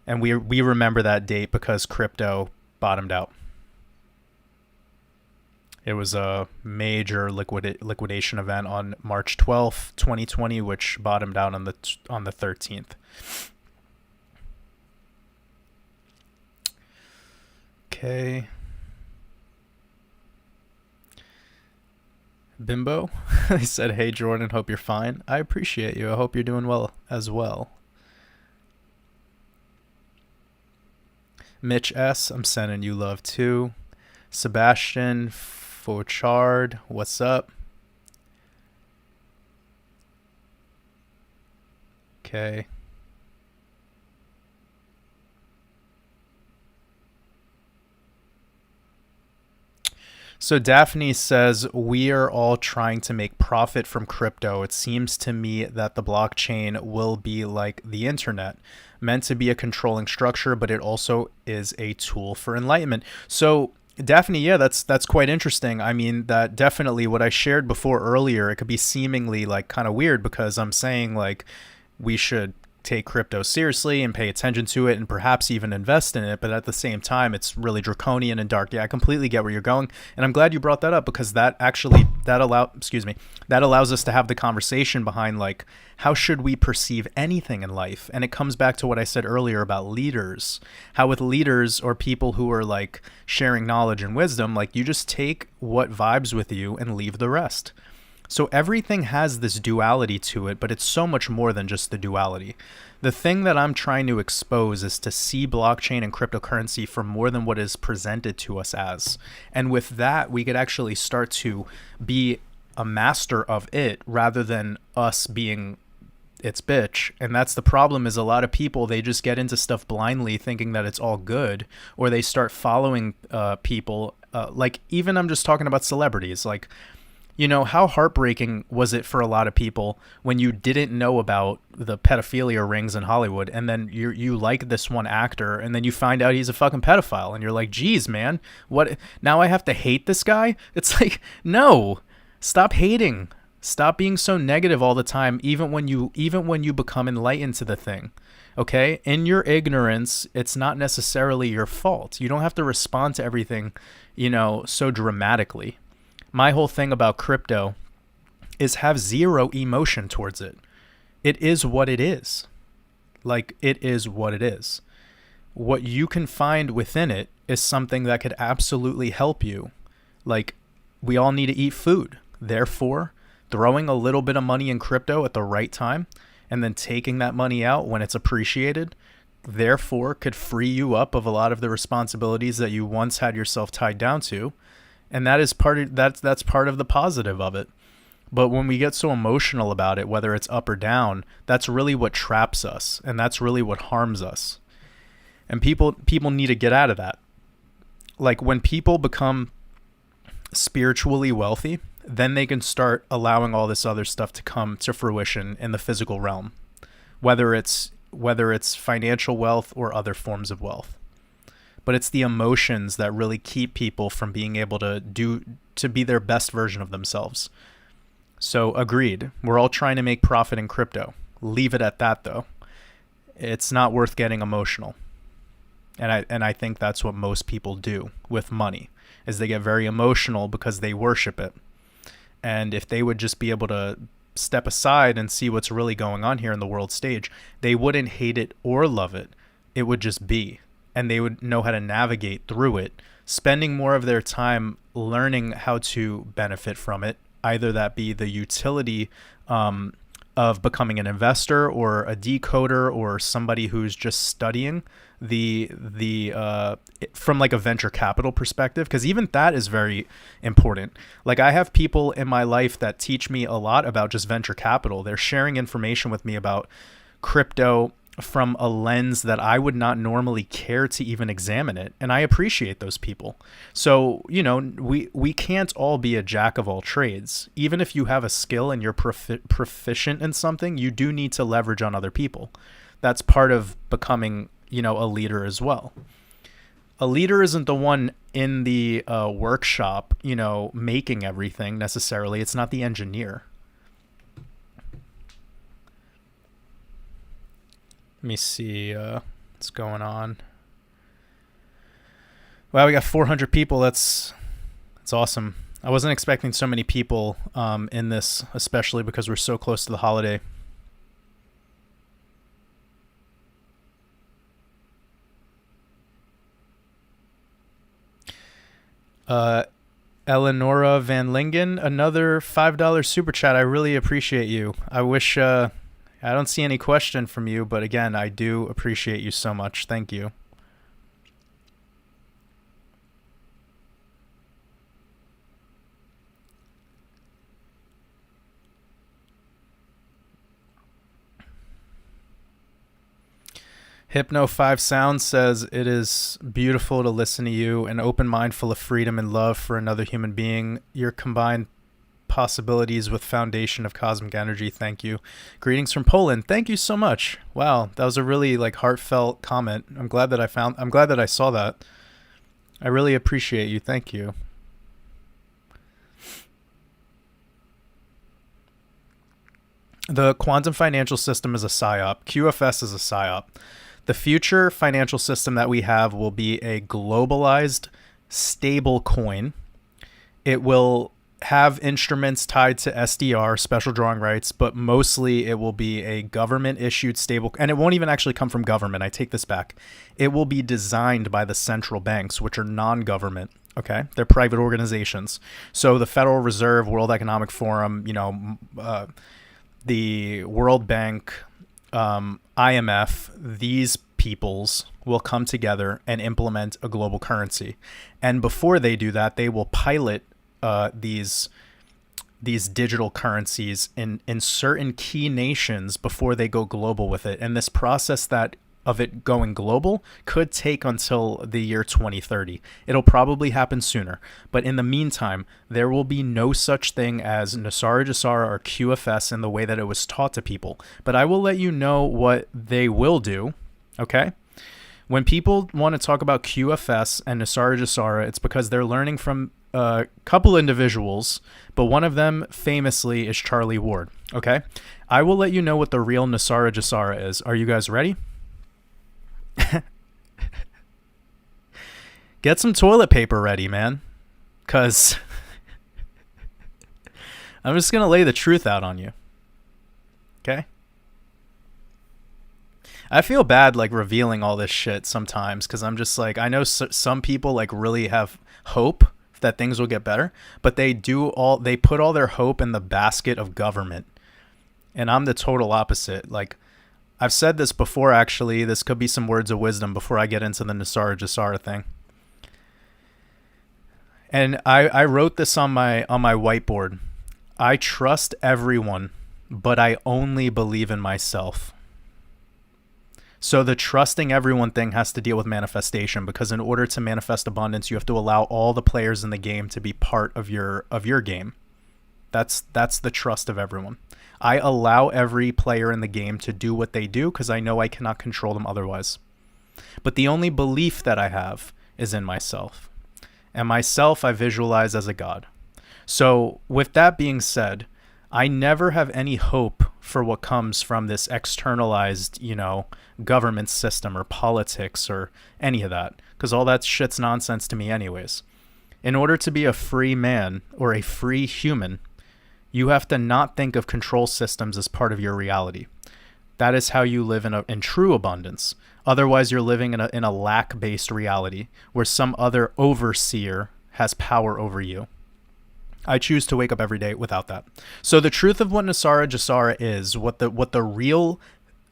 and we remember that date because crypto bottomed out. It was a major liquidation event on March 12th, 2020, which bottomed out on the 13th. Okay. Bimbo, he said, "Hey Jordan, hope you're fine." I appreciate you. I hope you're doing well as well. Mitch S, I'm sending you love too. Sebastian Fauchard, what's up? Okay. So Daphne says, we are all trying to make profit from crypto. It seems to me that the blockchain will be like the internet, meant to be a controlling structure, but it also is a tool for enlightenment. So Daphne, yeah, that's quite interesting. I mean, that definitely what I shared before earlier, it could be seemingly like kind of weird because I'm saying like we should take crypto seriously and pay attention to it and perhaps even invest in it, but at the same time it's really draconian and dark. Yeah, I completely get where you're going, and I'm glad you brought that up because that actually that allows us to have the conversation behind like how should we perceive anything in life. And it comes back to what I said earlier about leaders, how with leaders or people who are like sharing knowledge and wisdom, like you just take what vibes with you and leave the rest. So everything has this duality to it, but it's so much more than just the duality. The thing that I'm trying to expose is to see blockchain and cryptocurrency for more than what is presented to us as. And with that, we could actually start to be a master of it rather than us being its bitch. And that's the problem, is a lot of people, they just get into stuff blindly thinking that it's all good, or they start following people like, even I'm just talking about celebrities, like, you know, how heartbreaking was it for a lot of people when you didn't know about the pedophilia rings in Hollywood, and then you like this one actor, and then you find out he's a fucking pedophile, and you're like, geez, man, what? Now I have to hate this guy? It's like, no, stop hating. Stop being so negative all the time, even when you become enlightened to the thing. Okay? In your ignorance, it's not necessarily your fault. You don't have to respond to everything, you know, so dramatically. My whole thing about crypto is have zero emotion towards it. It is what it is. Like, it is what it is. What you can find within it is something that could absolutely help you. Like, we all need to eat food. Therefore, throwing a little bit of money in crypto at the right time and then taking that money out when it's appreciated, therefore, could free you up of a lot of the responsibilities that you once had yourself tied down to. And that is that's part of the positive of it. But when we get so emotional about it, whether it's up or down, that's really what traps us, and that's really what harms us. And people need to get out of that. Like, when people become spiritually wealthy, then they can start allowing all this other stuff to come to fruition in the physical realm, whether it's financial wealth or other forms of wealth. But it's the emotions that really keep people from being able to be their best version of themselves. So agreed. We're all trying to make profit in crypto. Leave it at that, though. It's not worth getting emotional. And I think that's what most people do with money, is they get very emotional because they worship it. And if they would just be able to step aside and see what's really going on here in the world stage, they wouldn't hate it or love it. It would just be. And they would know how to navigate through it, spending more of their time learning how to benefit from it, either that be the utility of becoming an investor or a decoder or somebody who's just studying the from like a venture capital perspective, because even that is very important. Like, I have people in my life that teach me a lot about just venture capital. They're sharing information with me about crypto from a lens that I would not normally care to even examine it. And I appreciate those people. So, you know, we can't all be a jack of all trades. Even if you have a skill and you're proficient in something, you do need to leverage on other people. That's part of becoming, you know, a leader as well. A leader isn't the one in the workshop, you know, making everything necessarily. It's not the engineer. Let me see what's going on. Wow, we got 400 people. That's awesome. I wasn't expecting so many people in this, especially because we're so close to the holiday. Uh, Eleonora Van Lingen, another $5 super chat. I really appreciate you. I wish I don't see any question from you, but again, I do appreciate you so much. Thank you. Hypno 5 Sound says, it is beautiful to listen to you, an open mind full of freedom and love for another human being. Your combined possibilities with foundation of cosmic energy. Thank you. Greetings from Poland. Thank you so much. Wow, that was a really heartfelt comment. I'm glad that I saw that. I really appreciate you. Thank you. The quantum financial system is a psyop. QFS is a psyop. The future financial system that we have will be a globalized, stable coin. It will have instruments tied to SDR, special drawing rights, but mostly it will be a government-issued stable, and it won't even actually come from government. I take this back. It will be designed by the central banks, which are non-government. Okay, they're private organizations. So the Federal Reserve, World Economic Forum, the World Bank, IMF, these peoples will come together and implement a global currency. And before they do that, they will pilot these digital currencies in certain key nations before they go global with it. And this process of it going global could take until the year 2030. It'll probably happen sooner. But in the meantime, there will be no such thing as Nasara Jasara or QFS in the way that it was taught to people. But I will let you know what they will do, okay? When people want to talk about QFS and Nasara Jasara, it's because they're learning from a couple individuals, but one of them famously is Charlie Ward, okay? I will let you know what the real Nasara Jasara is. Are you guys ready? Get some toilet paper ready, man, because I'm just going to lay the truth out on you, okay? I feel bad revealing all this shit sometimes because I'm just I know some people really have hope that things will get better, but they put all their hope in the basket of government. And I'm the total opposite. I've said this before, actually. This could be some words of wisdom before I get into the Nasara Jasara thing. And I wrote this on my whiteboard. I trust everyone, but I only believe in myself. So the trusting everyone thing has to deal with manifestation, because in order to manifest abundance, you have to allow all the players in the game to be part of your game. That's the trust of everyone. I allow every player in the game to do what they do because I know I cannot control them otherwise. But the only belief that I have is in myself. And myself I visualize as a god. So with that being said, I never have any hope for what comes from this externalized, government system or politics or any of that, because all that shit's nonsense to me anyways. In order to be a free man or a free human, you have to not think of control systems as part of your reality. That is how you live in true abundance. Otherwise, you're living in a lack-based reality where some other overseer has power over you. I choose to wake up every day without that. So the truth of what Nasara Jasara is, what the real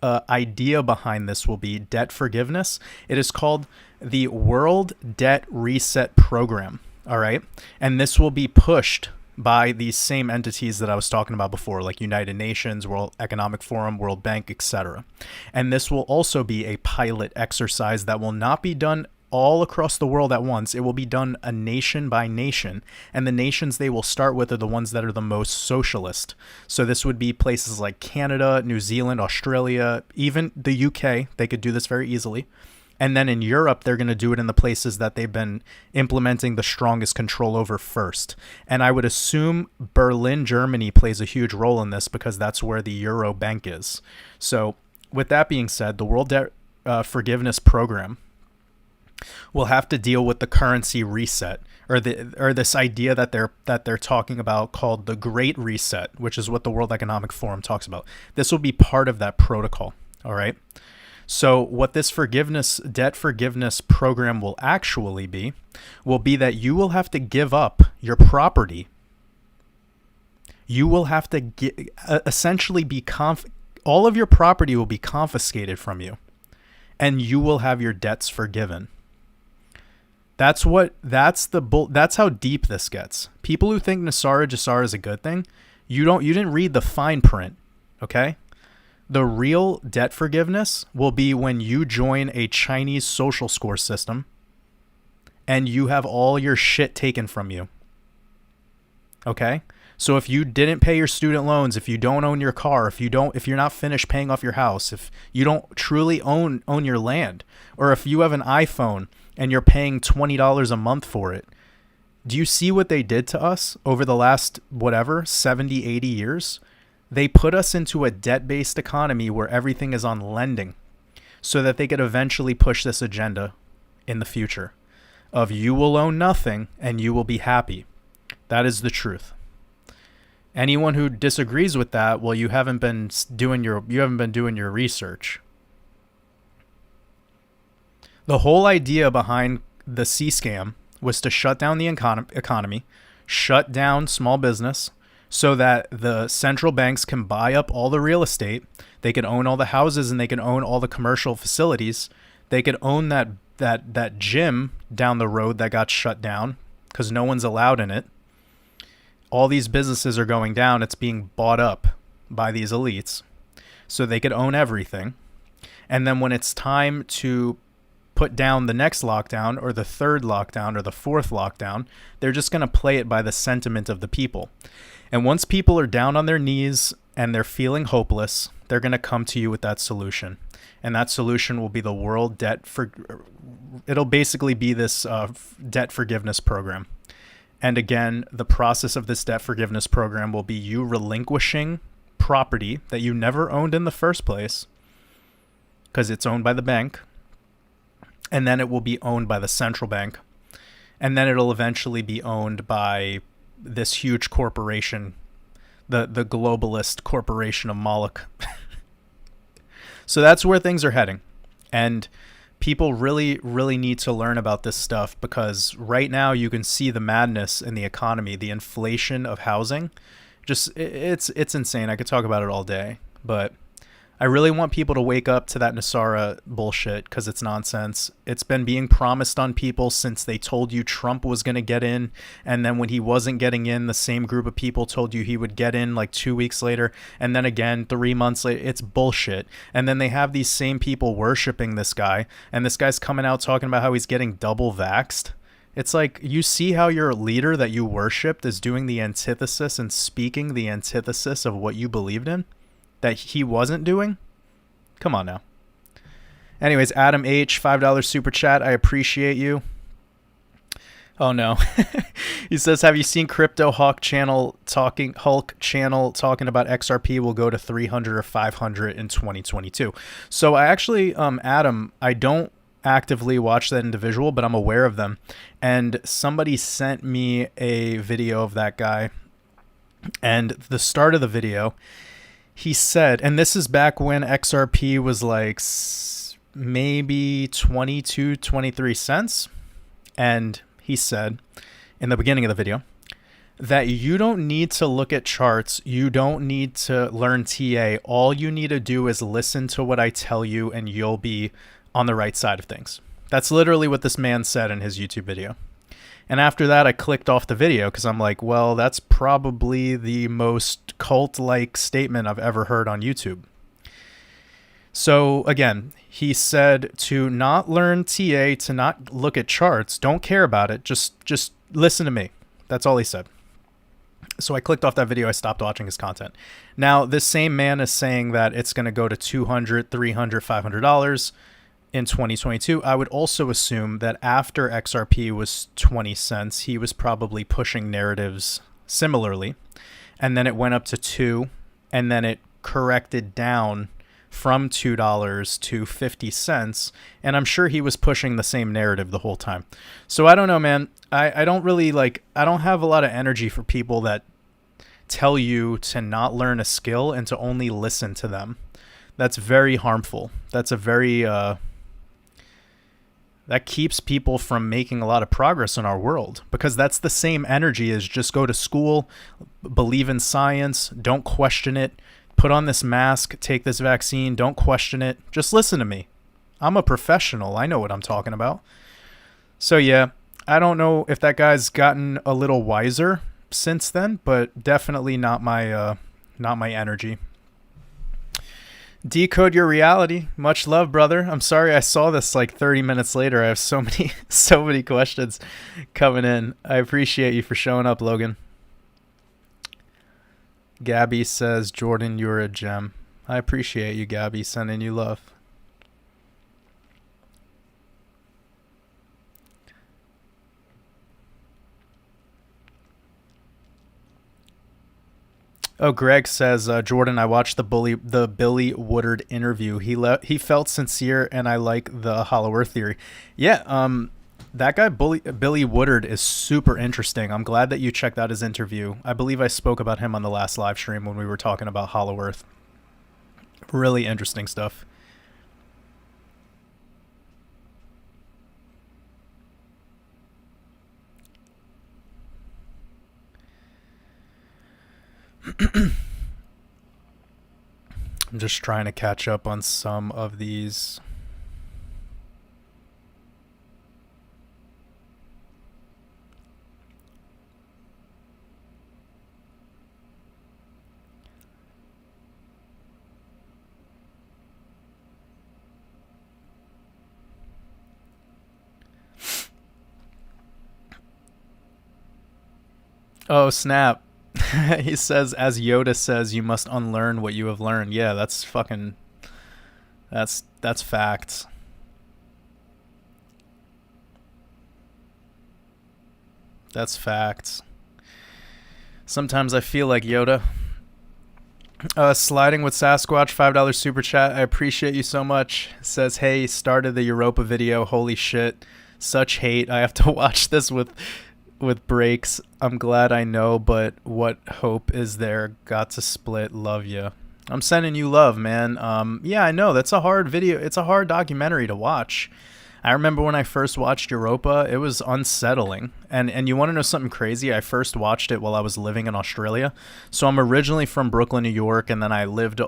idea behind this will be, debt forgiveness. It is called the World Debt Reset Program. All right, and this will be pushed by these same entities that I was talking about before, like United Nations, World Economic Forum, World Bank, etc. And this will also be a pilot exercise that will not be done all across the world at once. It will be done a nation by nation, and the nations they will start with are the ones that are the most socialist. So this would be places like Canada, New Zealand, Australia, even the UK. They could do this very easily. And then in Europe, they're going to do it in the places that they've been implementing the strongest control over first. And I would assume Berlin, Germany plays a huge role in this because that's where the Euro Bank is. So with that being said, the World Debt Forgiveness Program will have to deal with the currency reset, or this idea that they're talking about called the Great Reset, which is what the World Economic Forum talks about. This will be part of that protocol. All right. So what this debt forgiveness program will actually be, will be that you will have to give up your property. You will have to essentially be all of your property will be confiscated from you, and you will have your debts forgiven. That's how deep this gets. People who think Nasara Jasara is a good thing, you didn't read the fine print, okay? The real debt forgiveness will be when you join a Chinese social score system and you have all your shit taken from you. Okay? So if you didn't pay your student loans, if you don't own your car, if you're not finished paying off your house, if you don't truly own your land, or if you have an iPhone and you're paying $20 a month for it, do you see what they did to us over the last, 70, 80 years? They put us into a debt-based economy where everything is on lending so that they could eventually push this agenda in the future of you will own nothing and you will be happy. That is the truth. Anyone who disagrees with that, well, you haven't been doing your research. The whole idea behind the C scam was to shut down the economy, shut down small business, so that the central banks can buy up all the real estate. They can own all the houses and they can own all the commercial facilities. They could own that gym down the road that got shut down because no one's allowed in it. All these businesses are going down. It's being bought up by these elites so they could own everything. And then when it's time to put down the next lockdown or the third lockdown or the fourth lockdown, they're just going to play it by the sentiment of the people. And once people are down on their knees and they're feeling hopeless, they're going to come to you with that solution. And that solution will be the world it'll basically be this debt forgiveness program. And again, the process of this debt forgiveness program will be you relinquishing property that you never owned in the first place because it's owned by the bank. And then it will be owned by the central bank. And then it'll eventually be owned by this huge corporation, the globalist corporation of Moloch. So that's where things are heading. And people really, really need to learn about this stuff because right now you can see the madness in the economy, the inflation of housing. It's insane. I could talk about it all day, but I really want people to wake up to that Nasara bullshit because it's nonsense. It's been being promised on people since they told you Trump was going to get in. And then when he wasn't getting in, the same group of people told you he would get in like 2 weeks later. And then again, 3 months later, it's bullshit. And then they have these same people worshiping this guy. And this guy's coming out talking about how he's getting double vaxxed. It's like, you see how your leader that you worshipped is doing the antithesis and speaking the antithesis of what you believed in? That he wasn't doing? Come on now. Anyways, Adam H, $5 super chat. I appreciate you. Oh no. He says, have you seen Crypto Hulk channel talking about XRP will go to 300 or 500 in 2022? So I actually, Adam, I don't actively watch that individual, but I'm aware of them. And somebody sent me a video of that guy. And the start of the video, he said, and this is back when XRP was like maybe 22, 23 cents. And he said in the beginning of the video that you don't need to look at charts. You don't need to learn TA. All you need to do is listen to what I tell you and you'll be on the right side of things. That's literally what this man said in his YouTube video. And after that, I clicked off the video because I'm like, well, that's probably the most cult-like statement I've ever heard on YouTube. So again, he said to not learn TA, to not look at charts, don't care about it, just listen to me. That's all he said. So I clicked off that video. I stopped watching his content. Now, this same man is saying that it's going to go to $200, $300, $500 in 2022. I would also assume that after XRP was 20 cents, he was probably pushing narratives similarly. And then it went up to 2, and then it corrected down from $2 to 50 cents. And I'm sure he was pushing the same narrative the whole time. So I don't know, man. I don't really I don't have a lot of energy for people that tell you to not learn a skill and to only listen to them. That's very harmful. That's a very that keeps people from making a lot of progress in our world, because that's the same energy as just go to school, believe in science, don't question it, put on this mask, take this vaccine, don't question it, just listen to me. I'm a professional. I know what I'm talking about. So yeah, I don't know if that guy's gotten a little wiser since then, but definitely not my energy. Decode your reality. Much love, brother. I'm sorry I saw this like 30 minutes later. I have so many questions coming in. I appreciate you for showing up, Logan. Gabby says, Jordan, you're a gem. I appreciate you, Gabby, sending you love. Oh, Greg says, Jordan, I watched the Billy Woodard interview. He felt sincere, and I like the Hollow Earth theory. Yeah, that guy Billy Woodard is super interesting. I'm glad that you checked out his interview. I believe I spoke about him on the last live stream when we were talking about Hollow Earth. Really interesting stuff. I'm just trying to catch up on some of these. Oh, snap. He says, as Yoda says, you must unlearn what you have learned. Yeah, that's fucking... That's facts. That's facts. Sometimes I feel like Yoda. Sliding with Sasquatch, $5 super chat. I appreciate you so much. Says, hey, started the Europa video. Holy shit. Such hate. I have to watch this with breaks. I'm glad I know, but what hope is there? Got to split. Love ya. I'm sending you love, man. Yeah, I know. That's a hard video. It's a hard documentary to watch. I remember when I first watched Europa, it was unsettling. And you want to know something crazy? I first watched it while I was living in Australia. So I'm originally from Brooklyn, New York, and then I've lived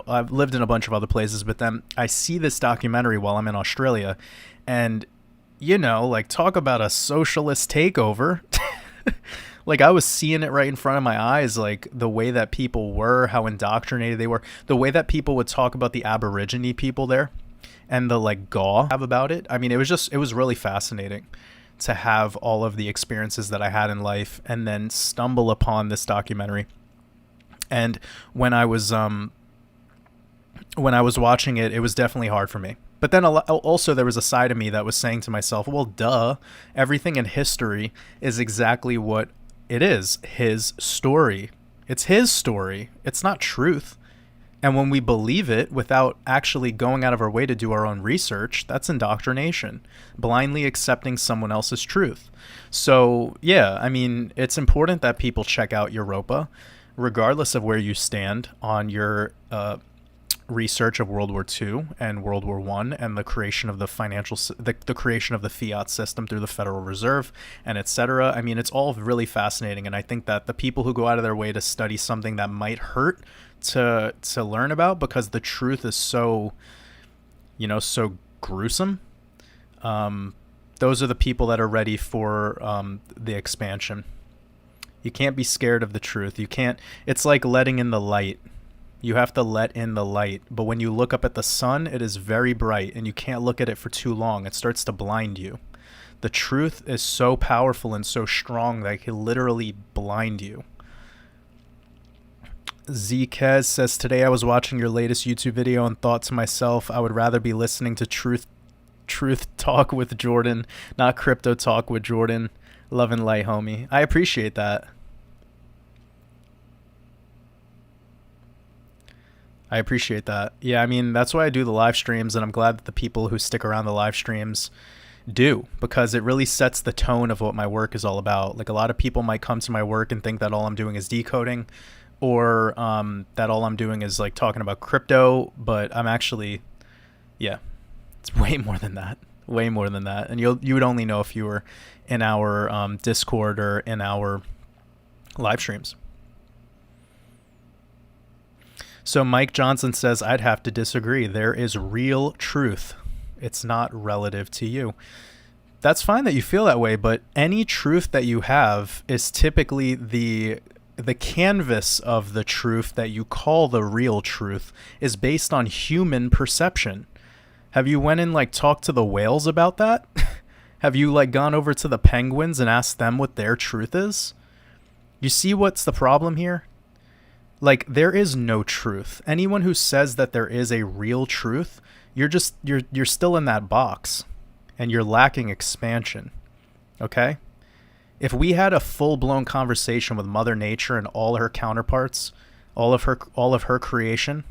in a bunch of other places, but then I see this documentary while I'm in Australia, and you know, like, talk about a socialist takeover. Like, I was seeing it right in front of my eyes, like the way that people were, how indoctrinated they were, the way that people would talk about the Aborigine people there, and the like gall have about it. I mean, it was really fascinating to have all of the experiences that I had in life and then stumble upon this documentary. And when I was watching it, it was definitely hard for me. But then also there was a side of me that was saying to myself, well, duh, everything in history is exactly what it is. His story. It's his story. It's not truth. And when we believe it without actually going out of our way to do our own research, that's indoctrination. Blindly accepting someone else's truth. So, yeah, I mean, it's important that people check out Europa, regardless of where you stand on your research of World War II and World War I and the creation of the the creation of the fiat system through the Federal Reserve and etc. I mean, it's all really fascinating, and I think that the people who go out of their way to study something that might hurt to learn about, because the truth is so, you know, so gruesome, those are the people that are ready for the expansion. You can't be scared of the truth. You can't. It's like letting in the light. You have to let in the light. But when you look up at the sun, it is very bright, and you can't look at it for too long. It starts to blind you. The truth is so powerful and so strong that it can literally blind you. Zkez says, today I was watching your latest YouTube video and thought to myself, I would rather be listening to truth talk with Jordan, not crypto talk with Jordan. Love and light, homie. I appreciate that. I appreciate that. Yeah, I mean, that's why I do the live streams, and I'm glad that the people who stick around the live streams do, because it really sets the tone of what my work is all about. Like, a lot of people might come to my work and think that all I'm doing is decoding, or that all I'm doing is like talking about crypto, but I'm actually, yeah, it's way more than that. Way more than that. And you would only know if you were in our Discord or in our live streams. So Mike Johnson says, I'd have to disagree. There is real truth. It's not relative to you. That's fine that you feel that way, but any truth that you have is typically the canvas of the truth that you call the real truth is based on human perception. Have you went and like talked to the whales about that? Have you like gone over to the penguins and asked them what their truth is? You see what's the problem here? Like, there is no truth. Anyone who says that there is a real truth, you're still in that box and you're lacking expansion. Okay? If we had a full-blown conversation with Mother Nature and all her counterparts, all of her creation,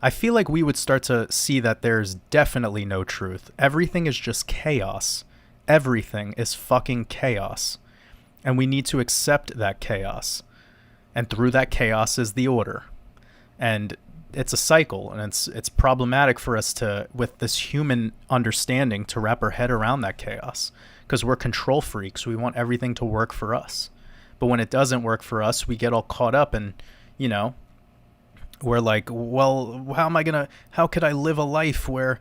I feel like we would start to see that there's definitely no truth. Everything is just chaos. Everything is fucking chaos. And we need to accept that chaos. And through that chaos is the order. And it's a cycle, and it's problematic for us to, with this human understanding, to wrap our head around that chaos. Because we're control freaks. We want everything to work for us. But when it doesn't work for us, we get all caught up and, you know, we're like, well, how could I live a life where,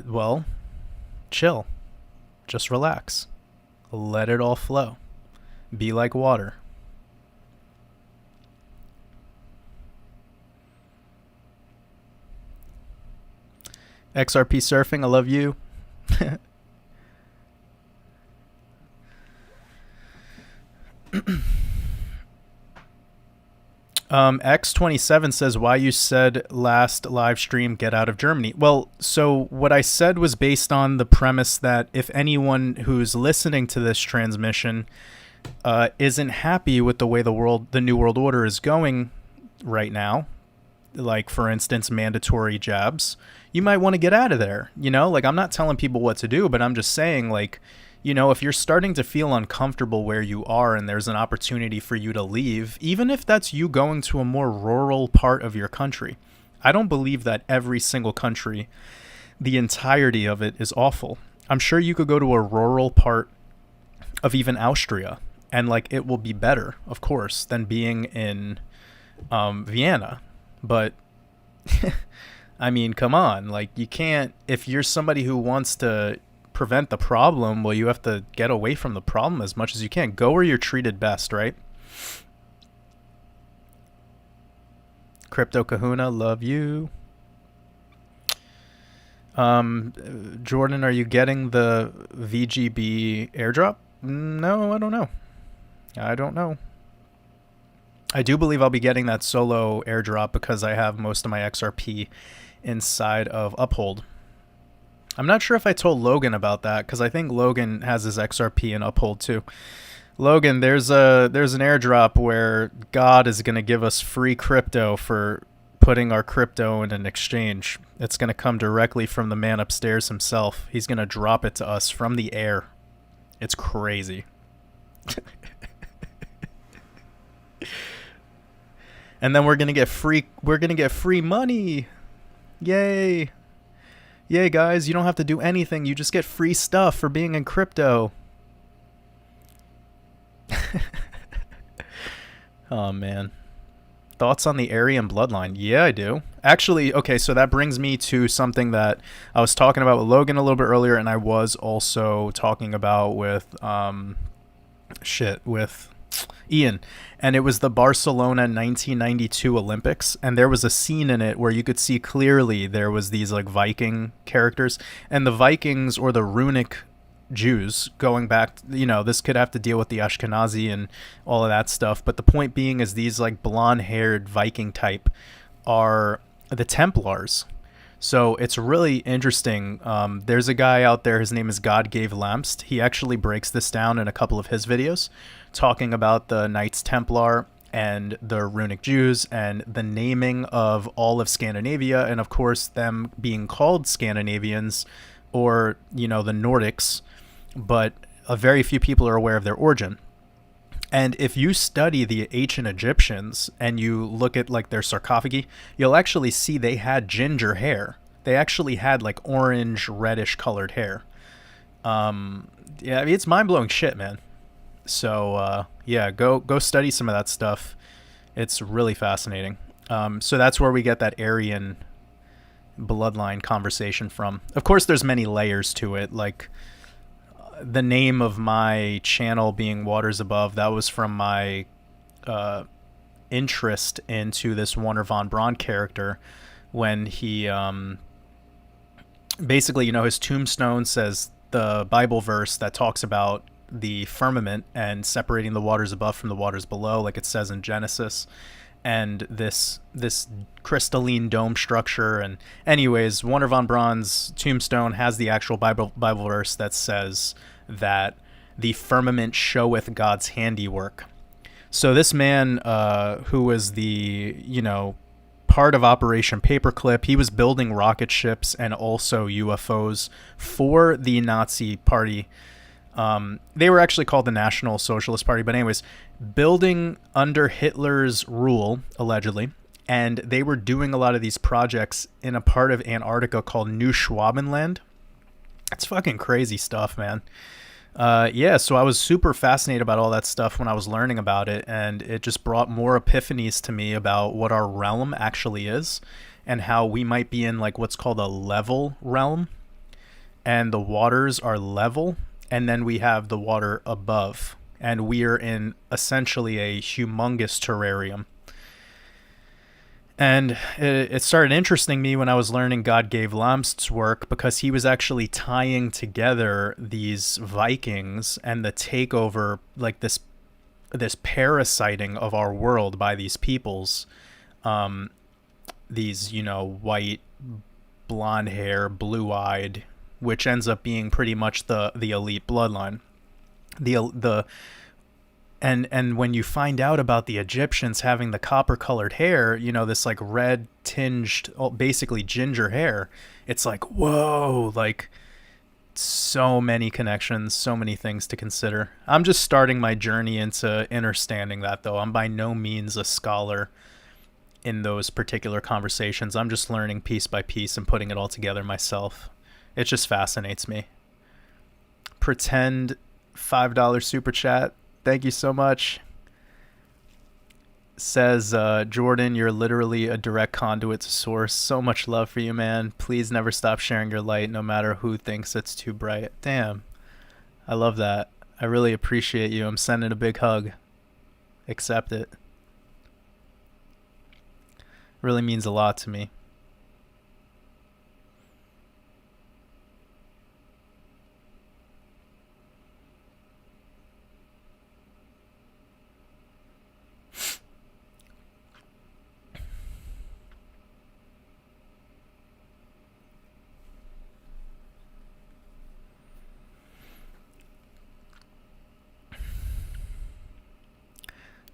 well, chill. Just relax. Let it all flow. Be like water. XRP Surfing, I love you. X27 says, why you said last live stream, get out of Germany. Well, so what I said was based on the premise that if anyone who's listening to this transmission isn't happy with the way the New World Order is going right now, like, for instance, mandatory jabs, you might want to get out of there. You know, like, I'm not telling people what to do, but I'm just saying, like, you know, if you're starting to feel uncomfortable where you are and there's an opportunity for you to leave, even if that's you going to a more rural part of your country. I don't believe that every single country, the entirety of it, is awful. I'm sure you could go to a rural part of even Austria and, like, it will be better, of course, than being in Vienna. But, I mean, come on. Like, you can't, if you're somebody who wants to prevent the problem, well, you have to get away from the problem as much as you can. Go where you're treated best, right? Crypto Kahuna, love you. Jordan, are you getting the VGB airdrop? No, I don't know. I do believe I'll be getting that solo airdrop because I have most of my XRP inside of Uphold. I'm not sure if I told Logan about that because I think Logan has his XRP in Uphold too. Logan, there's an airdrop where God is going to give us free crypto for putting our crypto in an exchange. It's going to come directly from the man upstairs himself. He's going to drop it to us from the air. It's crazy. And then we're gonna get free money. Yay guys, you don't have to do anything, you just get free stuff for being in crypto. Oh man, thoughts on the Aryan bloodline? Yeah, I do actually. Okay, so that brings me to something that I was talking about with Logan a little bit earlier, and I was also talking about with with Ian, and it was the Barcelona 1992 Olympics, and there was a scene in it where you could see clearly there was these like Viking characters, and the Vikings, or the runic Jews, going back, you know, this could have to deal with the Ashkenazi and all of that stuff, but the point being is these like blonde-haired Viking type are the Templars. So it's really interesting. There's a guy out there, his name is God Gave Lamst. He actually breaks this down in a couple of his videos, talking about the Knights Templar and the runic Jews and the naming of all of Scandinavia, and of course them being called Scandinavians, or, you know, the Nordics, but very few people are aware of their origin. And if you study the ancient Egyptians and you look at like their sarcophagi, you'll actually see they had ginger hair. They actually had like orange, reddish colored hair. Yeah, I mean, it's mind blowing shit, man. So yeah, go study some of that stuff. It's really fascinating. So that's where we get that Aryan bloodline conversation from. Of course, there's many layers to it. Like the name of my channel being Waters Above, that was from my interest into this Wernher von Braun character when he basically, his tombstone says the Bible verse that talks about the firmament and separating the waters above from the waters below, like it says in Genesis, and this crystalline dome structure. And anyways, Wernher von Braun's tombstone has the actual Bible verse that says that the firmament showeth God's handiwork. So this man, who was the part of Operation Paperclip, he was building rocket ships and also UFOs for the Nazi Party. They were actually called the National Socialist Party, but anyways, building under Hitler's rule, allegedly, and they were doing a lot of these projects in a part of Antarctica called New Schwabenland. It's fucking crazy stuff, man. Yeah, so I was super fascinated about all that stuff when I was learning about it, and it just brought more epiphanies to me about what our realm actually is and how we might be in like what's called a level realm, and the waters are level, and then we have the water above, and we are in essentially a humongous terrarium. And it started interesting me when I was learning God Gave Lamst's work, because he was actually tying together these Vikings and the takeover, like this parasiting of our world by these peoples, these white, blonde hair, blue-eyed, which ends up being pretty much the elite bloodline. And when you find out about the Egyptians having the copper-colored hair, this like red tinged, basically ginger hair, it's like, whoa, like so many connections, so many things to consider. I'm just starting my journey into understanding that, though. I'm by no means a scholar in those particular conversations. I'm just learning piece by piece and putting it all together myself. It just fascinates me. Pretend $5 super chat. Thank you so much. Says Jordan, you're literally a direct conduit to source. So much love for you, man. Please never stop sharing your light, no matter who thinks it's too bright. Damn. I love that. I really appreciate you. I'm sending a big hug. Accept it. Really means a lot to me.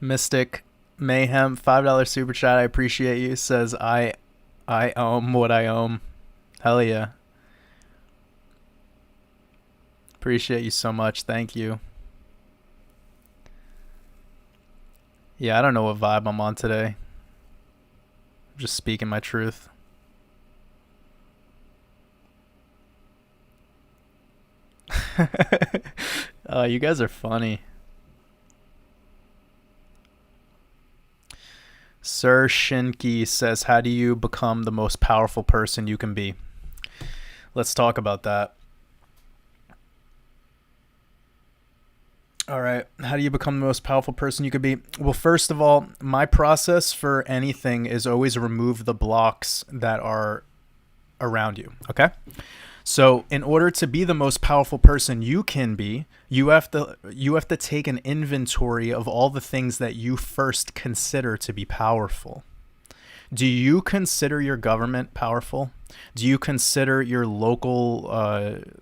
Mystic Mayhem, $5 super chat. I appreciate you. Says I own what I own. Hell yeah. Appreciate you so much. Thank you. Yeah, I don't know what vibe I'm on today. I'm just speaking my truth. You guys are funny. Sir Shinki says, how do you become the most powerful person you can be? Let's talk about that. All right. How do you become the most powerful person you could be? Well, first of all, my process for anything is always remove the blocks that are around you. Okay? So in order to be the most powerful person you can be, you have to take an inventory of all the things that you first consider to be powerful. Do you consider your government powerful? Do you consider your local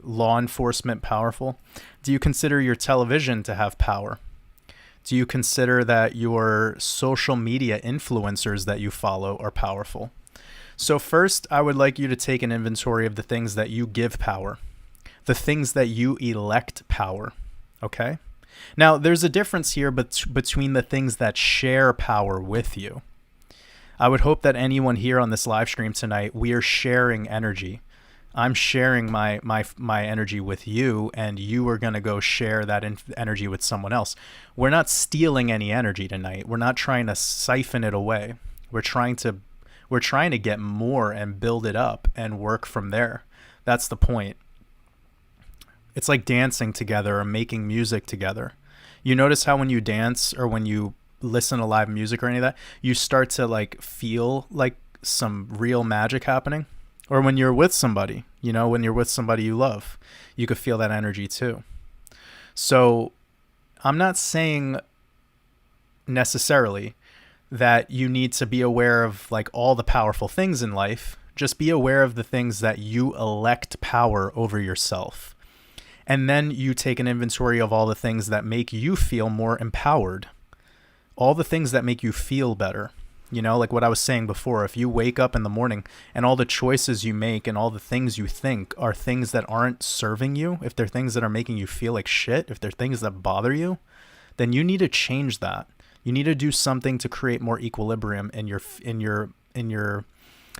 law enforcement powerful? Do you consider your television to have power? Do you consider that your social media influencers that you follow are powerful? So first, I would like you to take an inventory of the things that you give power, the things that you elect power, okay? Now, there's a difference here between the things that share power with you. I would hope that anyone here on this live stream tonight, we are sharing energy. I'm sharing my energy with you, and you are going to go share that energy with someone else. We're not stealing any energy tonight. We're not trying to siphon it away. We're trying to get more and build it up and work from there. That's the point. It's like dancing together or making music together. You notice how when you dance or when you listen to live music or any of that, you start to like feel like some real magic happening. Or when you're with somebody, when you're with somebody you love, you could feel that energy too. So I'm not saying necessarily that you need to be aware of like all the powerful things in life. Just be aware of the things that you elect power over yourself. And then you take an inventory of all the things that make you feel more empowered. All the things that make you feel better. Like what I was saying before, if you wake up in the morning and all the choices you make and all the things you think are things that aren't serving you, if they're things that are making you feel like shit, if they're things that bother you, then you need to change that. You need to do something to create more equilibrium in your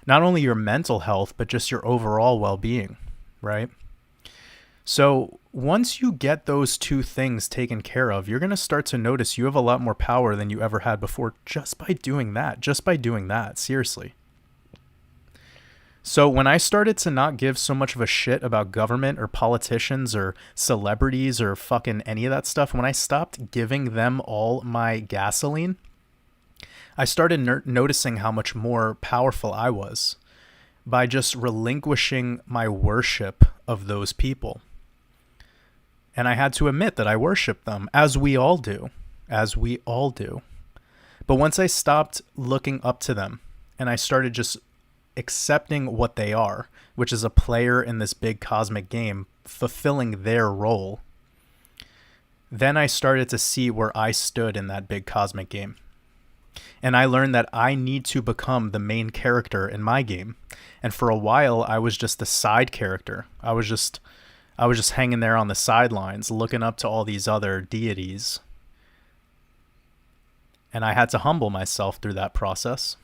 not only your mental health, but just your overall well-being, right? So once you get those two things taken care of, you're going to start to notice you have a lot more power than you ever had before just by doing that. Seriously. So when I started to not give so much of a shit about government or politicians or celebrities or fucking any of that stuff, when I stopped giving them all my gasoline, I started noticing how much more powerful I was by just relinquishing my worship of those people. And I had to admit that I worship them, as we all do. But once I stopped looking up to them and I started just accepting what they are, which is a player in this big cosmic game, fulfilling their role, then I started to see where I stood in that big cosmic game. And I learned that I need to become the main character in my game. And for a while, I was just the side character. I was just hanging there on the sidelines, looking up to all these other deities. And I had to humble myself through that process.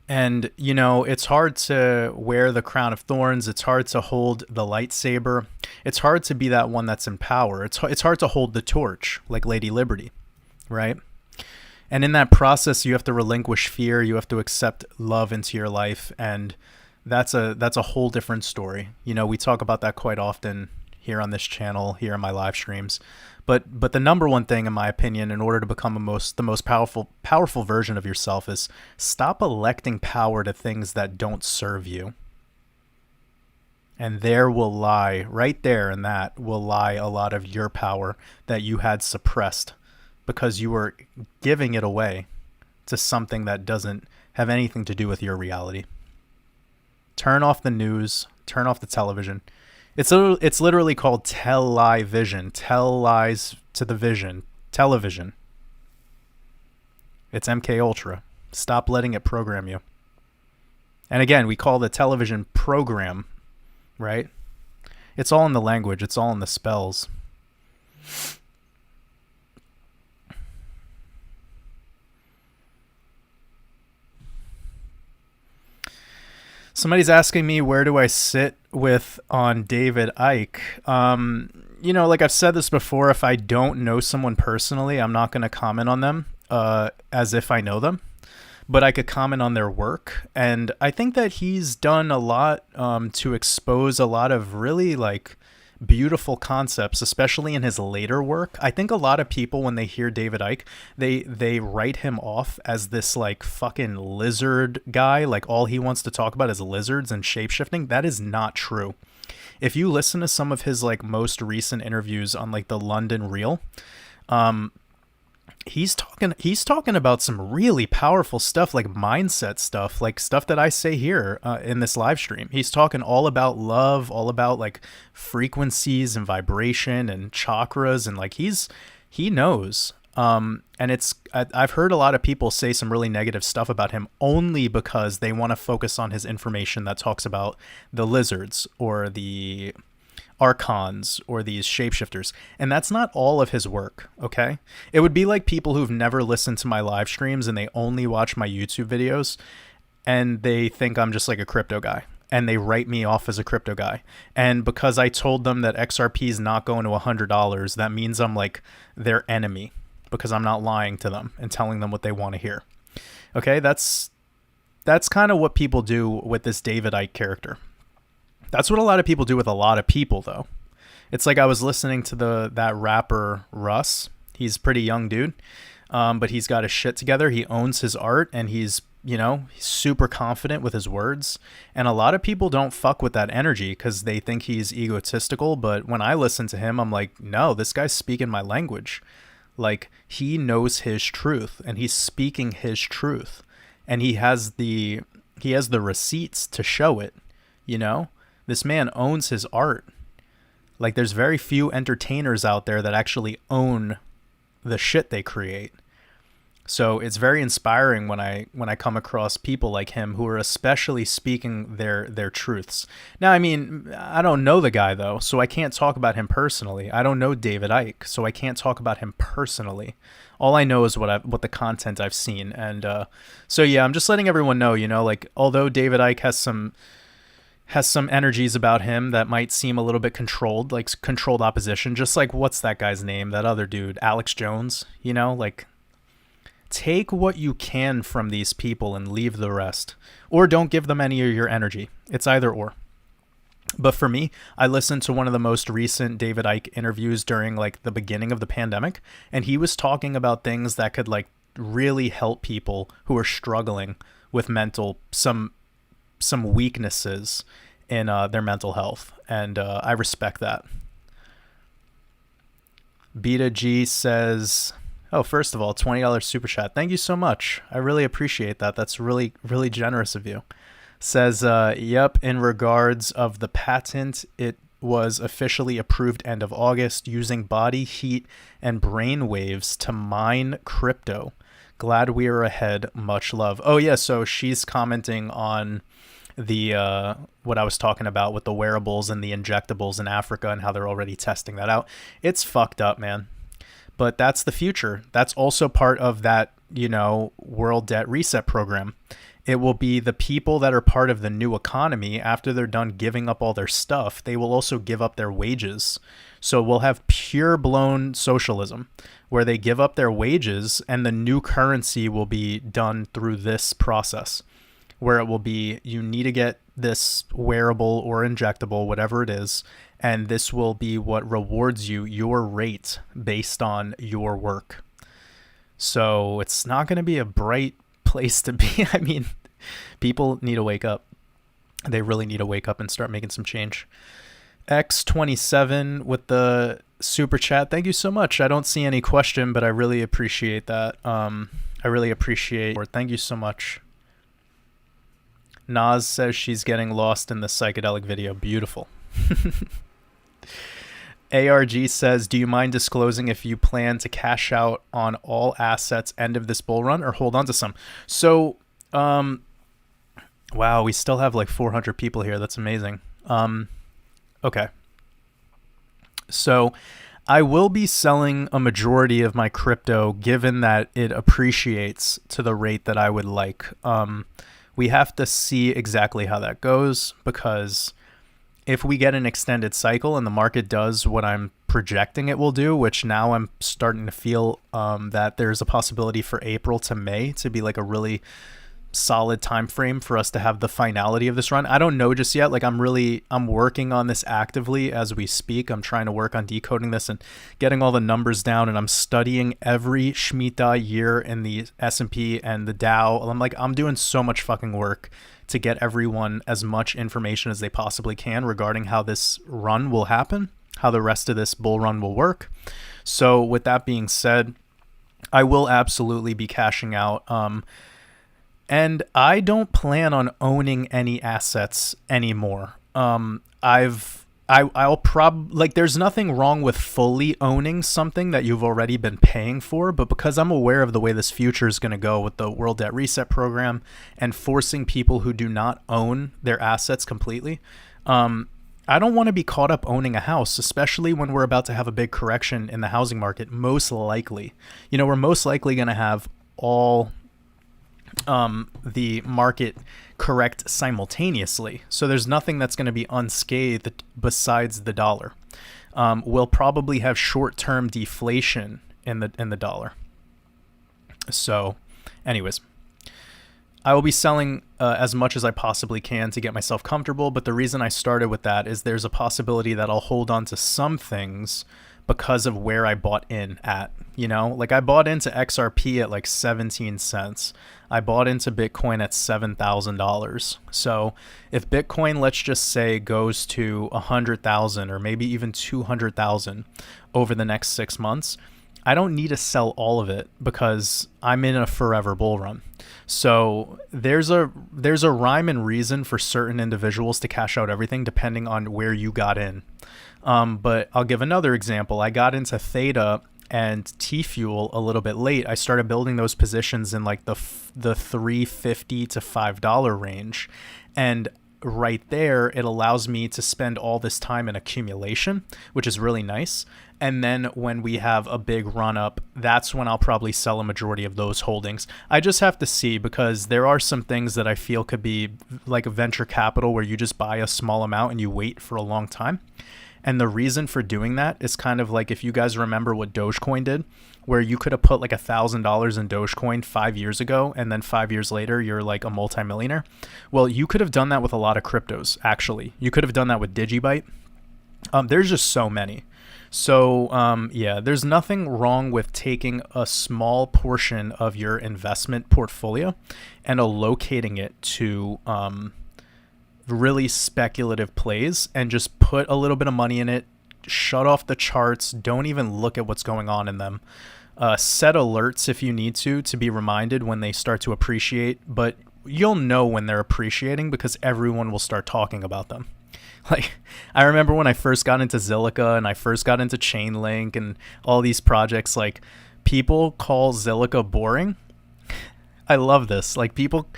And, it's hard to wear the crown of thorns. It's hard to hold the lightsaber. It's hard to be that one that's in power. It's hard to hold the torch like Lady Liberty, right? And in that process, you have to relinquish fear. You have to accept love into your life. And that's a whole different story. We talk about that quite often here on this channel, here in my live streams. But the number one thing, in my opinion, in order to become the most powerful version of yourself is stop electing power to things that don't serve you. And right there in that will lie a lot of your power that you had suppressed because you were giving it away to something that doesn't have anything to do with your reality. Turn off the news, turn off the television. It's literally called tell-lie-vision. Tell lies to the vision. Television. It's MK Ultra. Stop letting it program you. And again, we call the television program, right? It's all in the language. It's all in the spells. Somebody's asking me, where do I sit on David Icke? Like I've said this before, if I don't know someone personally, I'm not going to comment on them as if I know them. But I could comment on their work. And I think that he's done a lot to expose a lot of really beautiful concepts, especially in his later work. I think a lot of people, when they hear David Icke, they write him off as this fucking lizard guy. All he wants to talk about is lizards and shapeshifting. That is not true. If you listen to some of his most recent interviews on the London Reel, he's talking about some really powerful stuff, mindset stuff, stuff that I say here in this live stream. He's talking all about love, all about frequencies and vibration and chakras, and he knows. And I've heard a lot of people say some really negative stuff about him only because they want to focus on his information that talks about the lizards or the archons or these shapeshifters, and that's not all of his work. Okay, it would be like people who've never listened to my live streams and they only watch my YouTube videos, and they think I'm just like a crypto guy, and they write me off as a crypto guy. And because I told them that XRP is not going to $100, that means I'm like their enemy, because I'm not lying to them and telling them what they want to hear. Okay, that's kind of what people do with this David Icke character. That's what a lot of people do with a lot of people, though. It's like I was listening to that rapper Russ. He's a pretty young dude, but he's got his shit together. He owns his art, and he's super confident with his words. And a lot of people don't fuck with that energy because they think he's egotistical. But when I listen to him, I'm like, no, this guy's speaking my language. Like, he knows his truth, and he's speaking his truth, and he has the receipts to show it. This man owns his art. Like, there's very few entertainers out there that actually own the shit they create. So it's very inspiring when I come across people like him who are especially speaking their truths. Now, I mean, I don't know the guy, though, so I can't talk about him personally. I don't know David Icke, so I can't talk about him personally. All I know is what the content I've seen. And so, yeah, I'm just letting everyone know, like, although David Icke has some energies about him that might seem a little bit controlled, like controlled opposition, just like, what's that guy's name? That other dude, Alex Jones, like, take what you can from these people and leave the rest, or don't give them any of your energy. It's either or. But for me, I listened to one of the most recent David Icke interviews during like the beginning of the pandemic, and he was talking about things that could like really help people who are struggling with some weaknesses in their mental health, and I respect that. Beta G says, oh, first of all, $20 super chat. Thank you so much. I really appreciate that. That's really, really generous of you. Says, yep, in regards of the patent, it was officially approved end of August using body heat and brain waves to mine crypto. Glad we are ahead. Much love. Oh, yeah, so she's commenting on the what I was talking about with the wearables and the injectables in Africa and how they're already testing that out. It's fucked up, man. But that's the future. That's also part of that, world debt reset program. It will be the people that are part of the new economy. After they're done giving up all their stuff, they will also give up their wages. So we'll have pure blown socialism where they give up their wages, and the new currency will be done through this process, where it will be, you need to get this wearable or injectable, whatever it is, and this will be what rewards you your rate based on your work. So it's not going to be a bright place to be. I mean, people need to wake up. They really need to wake up and start making some change. X27 with the super chat. Thank you so much. I don't see any question, but I really appreciate that. I really appreciate it. Thank you so much. Nas says she's getting lost in the psychedelic video. Beautiful. ARG says, do you mind disclosing if you plan to cash out on all assets end of this bull run or hold on to some? So, wow, we still have like 400 people here. That's amazing. Okay. So I will be selling a majority of my crypto given that it appreciates to the rate that I would like. We have to see exactly how that goes, because if we get an extended cycle and the market does what I'm projecting it will do, which now I'm starting to feel that there's a possibility for April to May to be like a really solid time frame for us to have the finality of this run. I don't know just yet. Like I'm working on this actively as we speak. I'm trying to work on decoding this and getting all the numbers down, and I'm studying every Shemitah year in the S&P and the Dow. I'm doing so much fucking work to get everyone as much information as they possibly can regarding how this run will happen, how the rest of this bull run will work. So with that being said, I will absolutely be cashing out. And I don't plan on owning any assets anymore. I'll probably, like, there's nothing wrong with fully owning something that you've already been paying for, but because I'm aware of the way this future is going to go with the World Debt Reset Program and forcing people who do not own their assets completely, I I don't want to be caught up owning a house, especially when we're about to have a big correction in the housing market. Most likely, we're most likely going to have all the market correct simultaneously. So there's nothing that's going to be unscathed besides the dollar. We'll probably have short-term deflation in the dollar. So, anyways, I will be selling as much as I possibly can to get myself comfortable. But the reason I started with that is there's a possibility that I'll hold on to some things because of where I bought in at. Like I bought into XRP at like 17 cents. I bought into Bitcoin at $7,000. So if Bitcoin, let's just say, goes to 100,000 or maybe even 200,000 over the next 6 months, I don't need to sell all of it because I'm in a forever bull run. So there's a rhyme and reason for certain individuals to cash out everything depending on where you got in. But I'll give another example. I got into Theta and T-Fuel a little bit late. I started building those positions in like the $3.50 to $5 range. And right there, it allows me to spend all this time in accumulation, which is really nice. And then when we have a big run up, that's when I'll probably sell a majority of those holdings. I just have to see, because there are some things that I feel could be like a venture capital where you just buy a small amount and you wait for a long time. And the reason for doing that is kind of like, if you guys remember what Dogecoin did, where you could have put like $1,000 in Dogecoin 5 years ago, and then 5 years later, you're like a multimillionaire. Well, you could have done that with a lot of cryptos, actually. You could have done that with Digibyte. There's just so many. So, there's nothing wrong with taking a small portion of your investment portfolio and allocating it to really speculative plays and just put a little bit of money in it, shut off the charts, don't even look at what's going on in them. Set alerts if you need to be reminded when they start to appreciate, but you'll know when they're appreciating because everyone will start talking about them. Like, I remember when I first got into Zilliqa and I first got into Chainlink and all these projects, like, people call Zilliqa boring. I love this. Like, people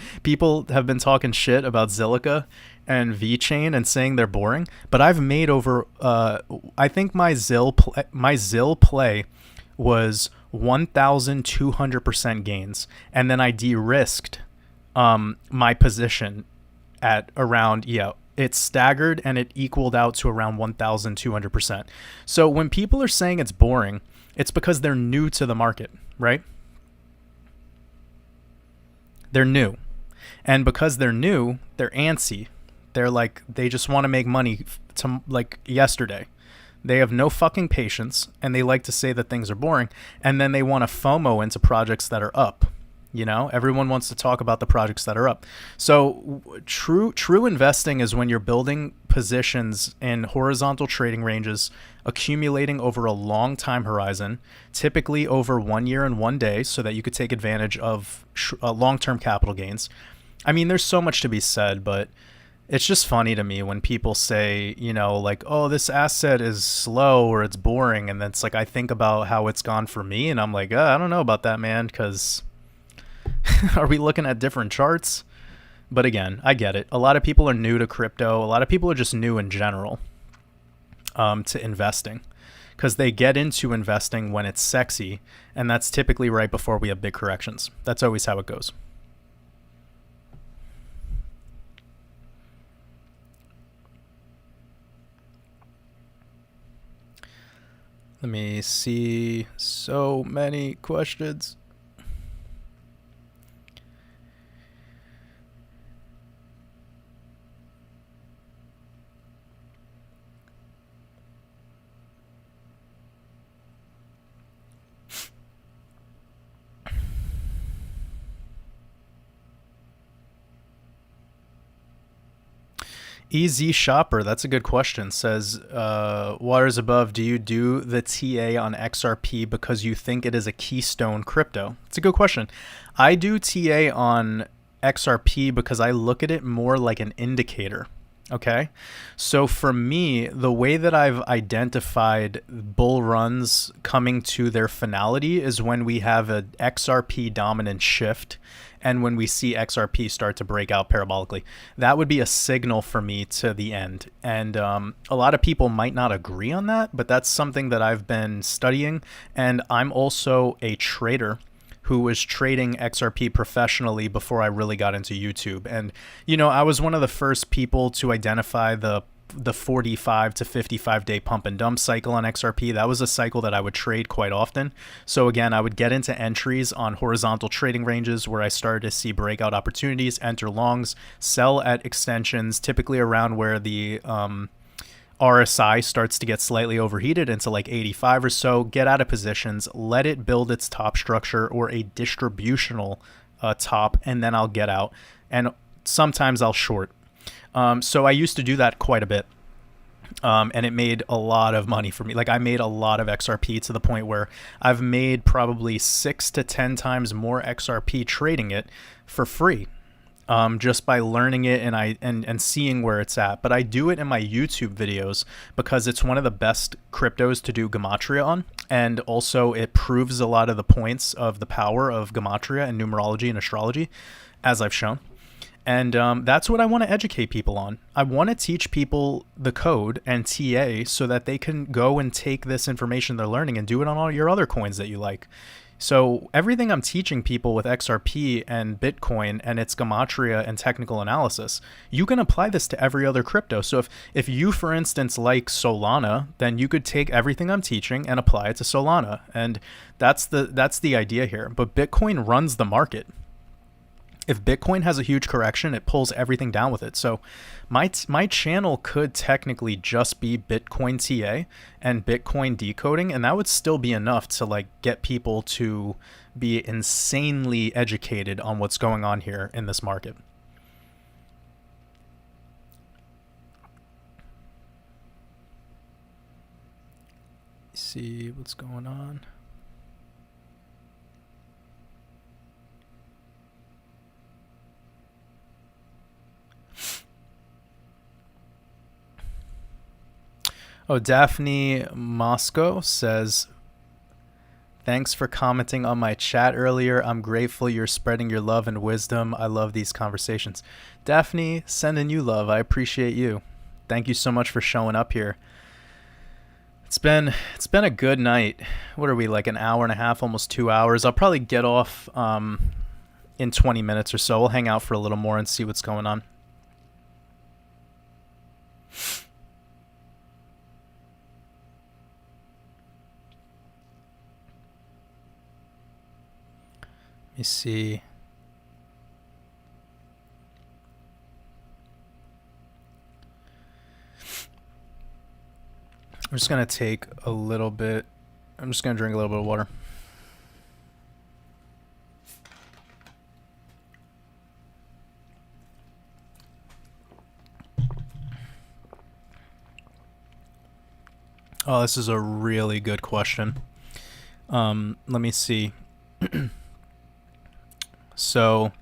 have been talking shit about Zilliqa and VeChain and saying they're boring, but I've made over I think my ZIL play was 1,200% gains, and then I de-risked my position at around, it staggered and it equaled out to around 1,200%. So when people are saying it's boring, it's because they're new to the market, right? They're new. And because they're new, they're antsy. They're like, they just want to make money to like yesterday. They have no fucking patience, and they like to say that things are boring, and then they want to FOMO into projects that are up. Everyone wants to talk about the projects that are up. So true investing is when you're building positions in horizontal trading ranges, accumulating over a long time horizon, typically over 1 year and 1 day, so that you could take advantage of long-term capital gains. I mean, there's so much to be said, but it's just funny to me when people say, like, oh, this asset is slow or it's boring. And it's like, I think about how it's gone for me, and I'm like, I don't know about that, man, because are we looking at different charts? But again, I get it. A lot of people are new to crypto. A lot of people are just new in general to investing, because they get into investing when it's sexy, and that's typically right before we have big corrections. That's always how it goes. Let me see. So many questions. EZ Shopper, that's a good question, says, WatersAbove, do you do the TA on XRP because you think it is a keystone crypto? It's a good question. I do TA on XRP because I look at it more like an indicator. Okay. So for me, the way that I've identified bull runs coming to their finality is when we have a XRP dominant shift and when we see XRP start to break out parabolically. That would be a signal for me to the end. And a lot of people might not agree on that, but that's something that I've been studying. And I'm also a trader who was trading XRP professionally before I really got into YouTube. And, you know, I was one of the first people to identify the 45 to 55 day pump and dump cycle on XRP. That was a cycle that I would trade quite often. So again, I would get into entries on horizontal trading ranges where I started to see breakout opportunities, enter longs, sell at extensions, typically around where the RSI starts to get slightly overheated into like 85 or so, get out of positions, let it build its top structure or a distributional top, and then I'll get out. And sometimes I'll short. So I used to do that quite a bit. And it made a lot of money for me. Like I made a lot of XRP to the point where I've made probably 6 to 10 times more XRP trading it for free. Just by learning it and seeing where it's at. But I do it in my YouTube videos because it's one of the best cryptos to do Gematria on. And also it proves a lot of the points of the power of Gematria and numerology and astrology, as I've shown. And that's what I want to educate people on. I want to teach people the code and TA so that they can go and take this information they're learning and do it on all your other coins that you like. So everything I'm teaching people with XRP and Bitcoin and its Gematria and technical analysis, you can apply this to every other crypto. So if you, for instance, like Solana, then you could take everything I'm teaching and apply it to Solana. And that's the idea here. But Bitcoin runs the market. If Bitcoin has a huge correction, it pulls everything down with it. So my channel could technically just be Bitcoin TA and Bitcoin decoding, and that would still be enough to like get people to be insanely educated on what's going on here in this market. Let's see what's going on. Oh, Daphne Moscow says, thanks for commenting on my chat earlier. I'm grateful you're spreading your love and wisdom. I love these conversations. Daphne, sending you love. I appreciate you. Thank you so much for showing up here. It's been a good night. What are we, like an hour and a half, almost 2 hours? I'll probably get off in 20 minutes or so. We'll hang out for a little more and see what's going on. Let me see. I'm just going to take a little bit. I'm just going to drink a little bit of water. Oh, this is a really good question. Let me see. So,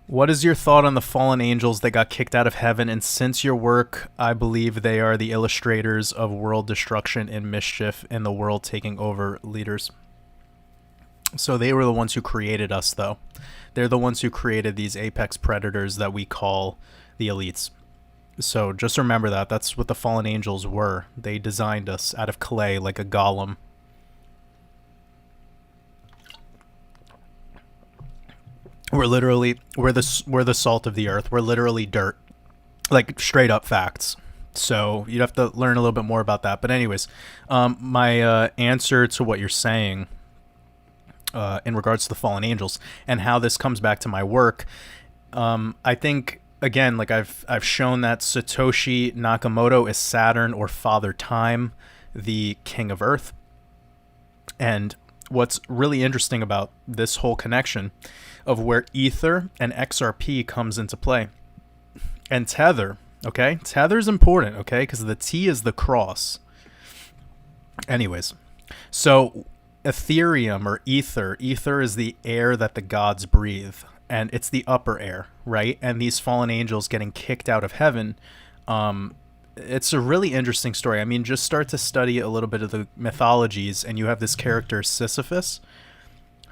what is your thought on the fallen angels that got kicked out of heaven? And since your work, I believe they are the illustrators of world destruction and mischief in the world taking over leaders. So they were the ones who created us, though. They're the ones who created these apex predators that we call the elites. So just remember that. That's what the fallen angels were. They designed us out of clay like a golem. We're the salt of the earth. We're literally dirt. Like straight up facts. So you'd have to learn a little bit more about that. But anyways, my answer to what you're saying in regards to the fallen angels and how this comes back to my work, I think, again, like I've shown that Satoshi Nakamoto is Saturn or Father Time, the king of Earth. And what's really interesting about this whole connection of where Ether and XRP comes into play. And Tether, okay? Tether's important, okay? Because the T is the cross. Anyways, so Ethereum or Ether is the air that the gods breathe. And it's the upper air, right? And these fallen angels getting kicked out of heaven It's a really interesting story. I mean, just start to study a little bit of the mythologies, and you have this character Sisyphus,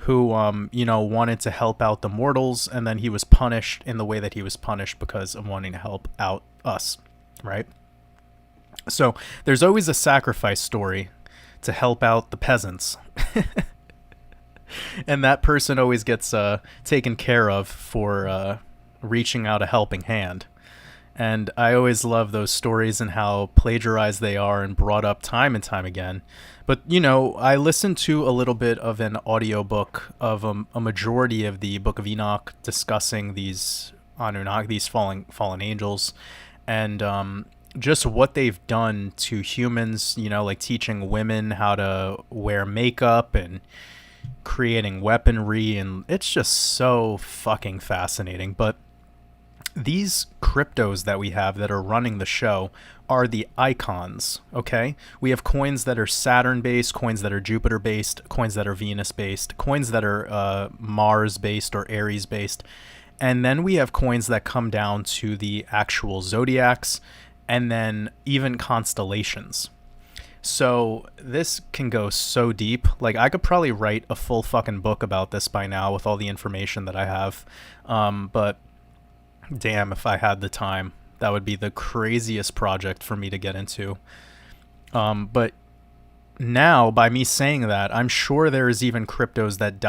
who wanted to help out the mortals, and then he was punished in the way that he was punished because of wanting to help out us, right? So there's always a sacrifice story to help out the peasants. And that person always gets taken care of for reaching out a helping hand. And I always love those stories and how plagiarized they are and brought up time and time again. But, I listened to a little bit of an audiobook of a majority of the Book of Enoch discussing these Anunnaki, these fallen angels, and just what they've done to humans, like teaching women how to wear makeup and creating weaponry. And it's just so fucking fascinating. But these cryptos that we have that are running the show are the icons, okay? We have coins that are Saturn-based, coins that are Jupiter-based, coins that are Venus-based, coins that are Mars-based or Aries-based. And then we have coins that come down to the actual zodiacs and then even constellations. So this can go so deep. Like, I could probably write a full fucking book about this by now with all the information that I have. But damn, if I had the time, that would be the craziest project for me to get into. But now, by me saying that, I'm sure there is even cryptos that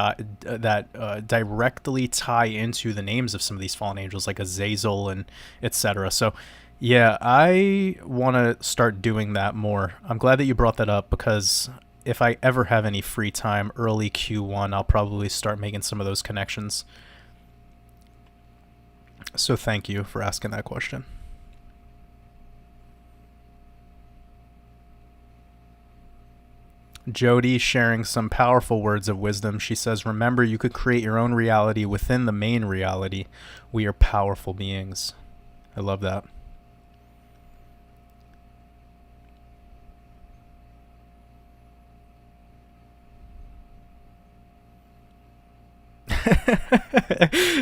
directly tie into the names of some of these fallen angels, like Azazel and etc. So, yeah, I want to start doing that more. I'm glad that you brought that up, because if I ever have any free time early Q1, I'll probably start making some of those connections. So thank you for asking that question. Jody sharing some powerful words of wisdom. She says, remember, you could create your own reality within the main reality. We are powerful beings. I love that.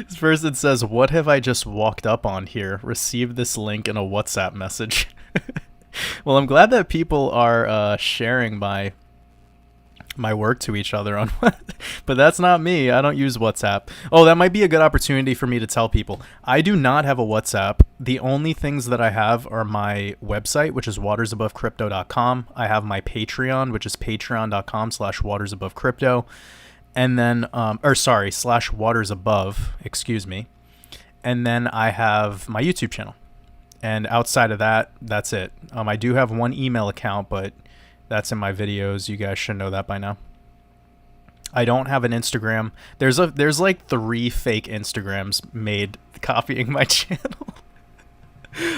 This person says, what have I just walked up on here? Receive this link in a WhatsApp message. Well, I'm glad that people are sharing my work to each other on but that's not me. I don't use WhatsApp. Oh, that might be a good opportunity for me to tell people. I do not have a WhatsApp. The only things that I have are my website, which is watersabovecrypto.com. I have my Patreon, which is patreon.com/watersabovecrypto. And then, /watersabove, excuse me. And then I have my YouTube channel. And outside of that, that's it. I do have one email account, but that's in my videos. You guys should know that by now. I don't have an Instagram. There's like 3 fake Instagrams made copying my channel.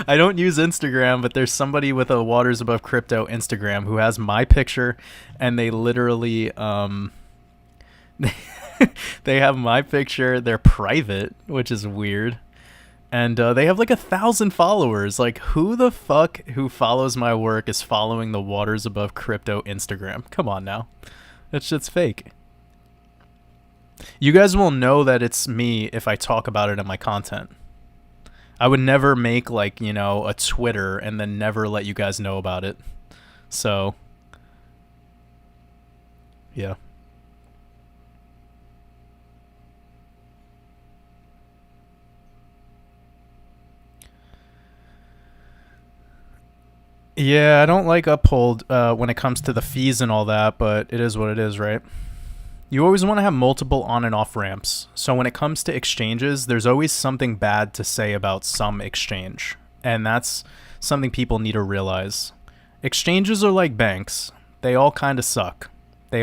I don't use Instagram, but there's somebody with a Waters Above Crypto Instagram who has my picture, and they literally they have my picture. They're private, which is weird. And they have like 1,000 followers. Like, who the fuck who follows my work is following the Waters Above Crypto Instagram? Come on now. That shit's fake. You guys will know that it's me if I talk about it in my content. I would never make like, a Twitter and then never let you guys know about it. So, yeah. Yeah, I don't like Uphold when it comes to the fees and all that, but it is what it is, right? You always want to have multiple on and off ramps. So when it comes to exchanges, there's always something bad to say about some exchange. And that's something people need to realize. Exchanges are like banks. They all kind of suck. They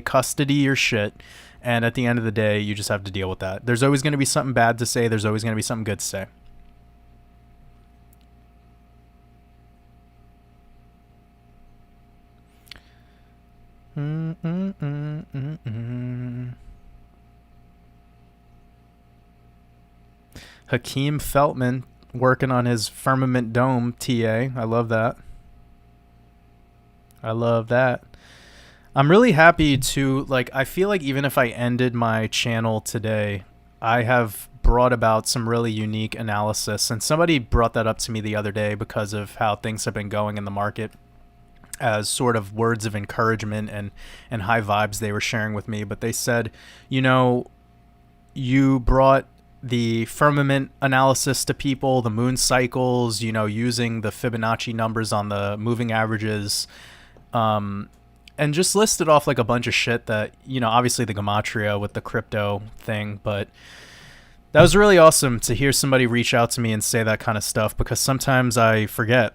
custody your shit. And at the end of the day, you just have to deal with that. There's always going to be something bad to say. There's always going to be something good to say. Hakeem Feltman working on his Firmament Dome TA. I love that. I'm really happy to, I feel like even if I ended my channel today, I have brought about some really unique analysis. And somebody brought that up to me the other day because of how things have been going in the market, as sort of words of encouragement and high vibes they were sharing with me. But they said, you brought the firmament analysis to people, the moon cycles, using the Fibonacci numbers on the moving averages, and just listed off like a bunch of shit that, obviously the Gematria with the crypto thing, but that was really awesome to hear somebody reach out to me and say that kind of stuff, because sometimes I forget.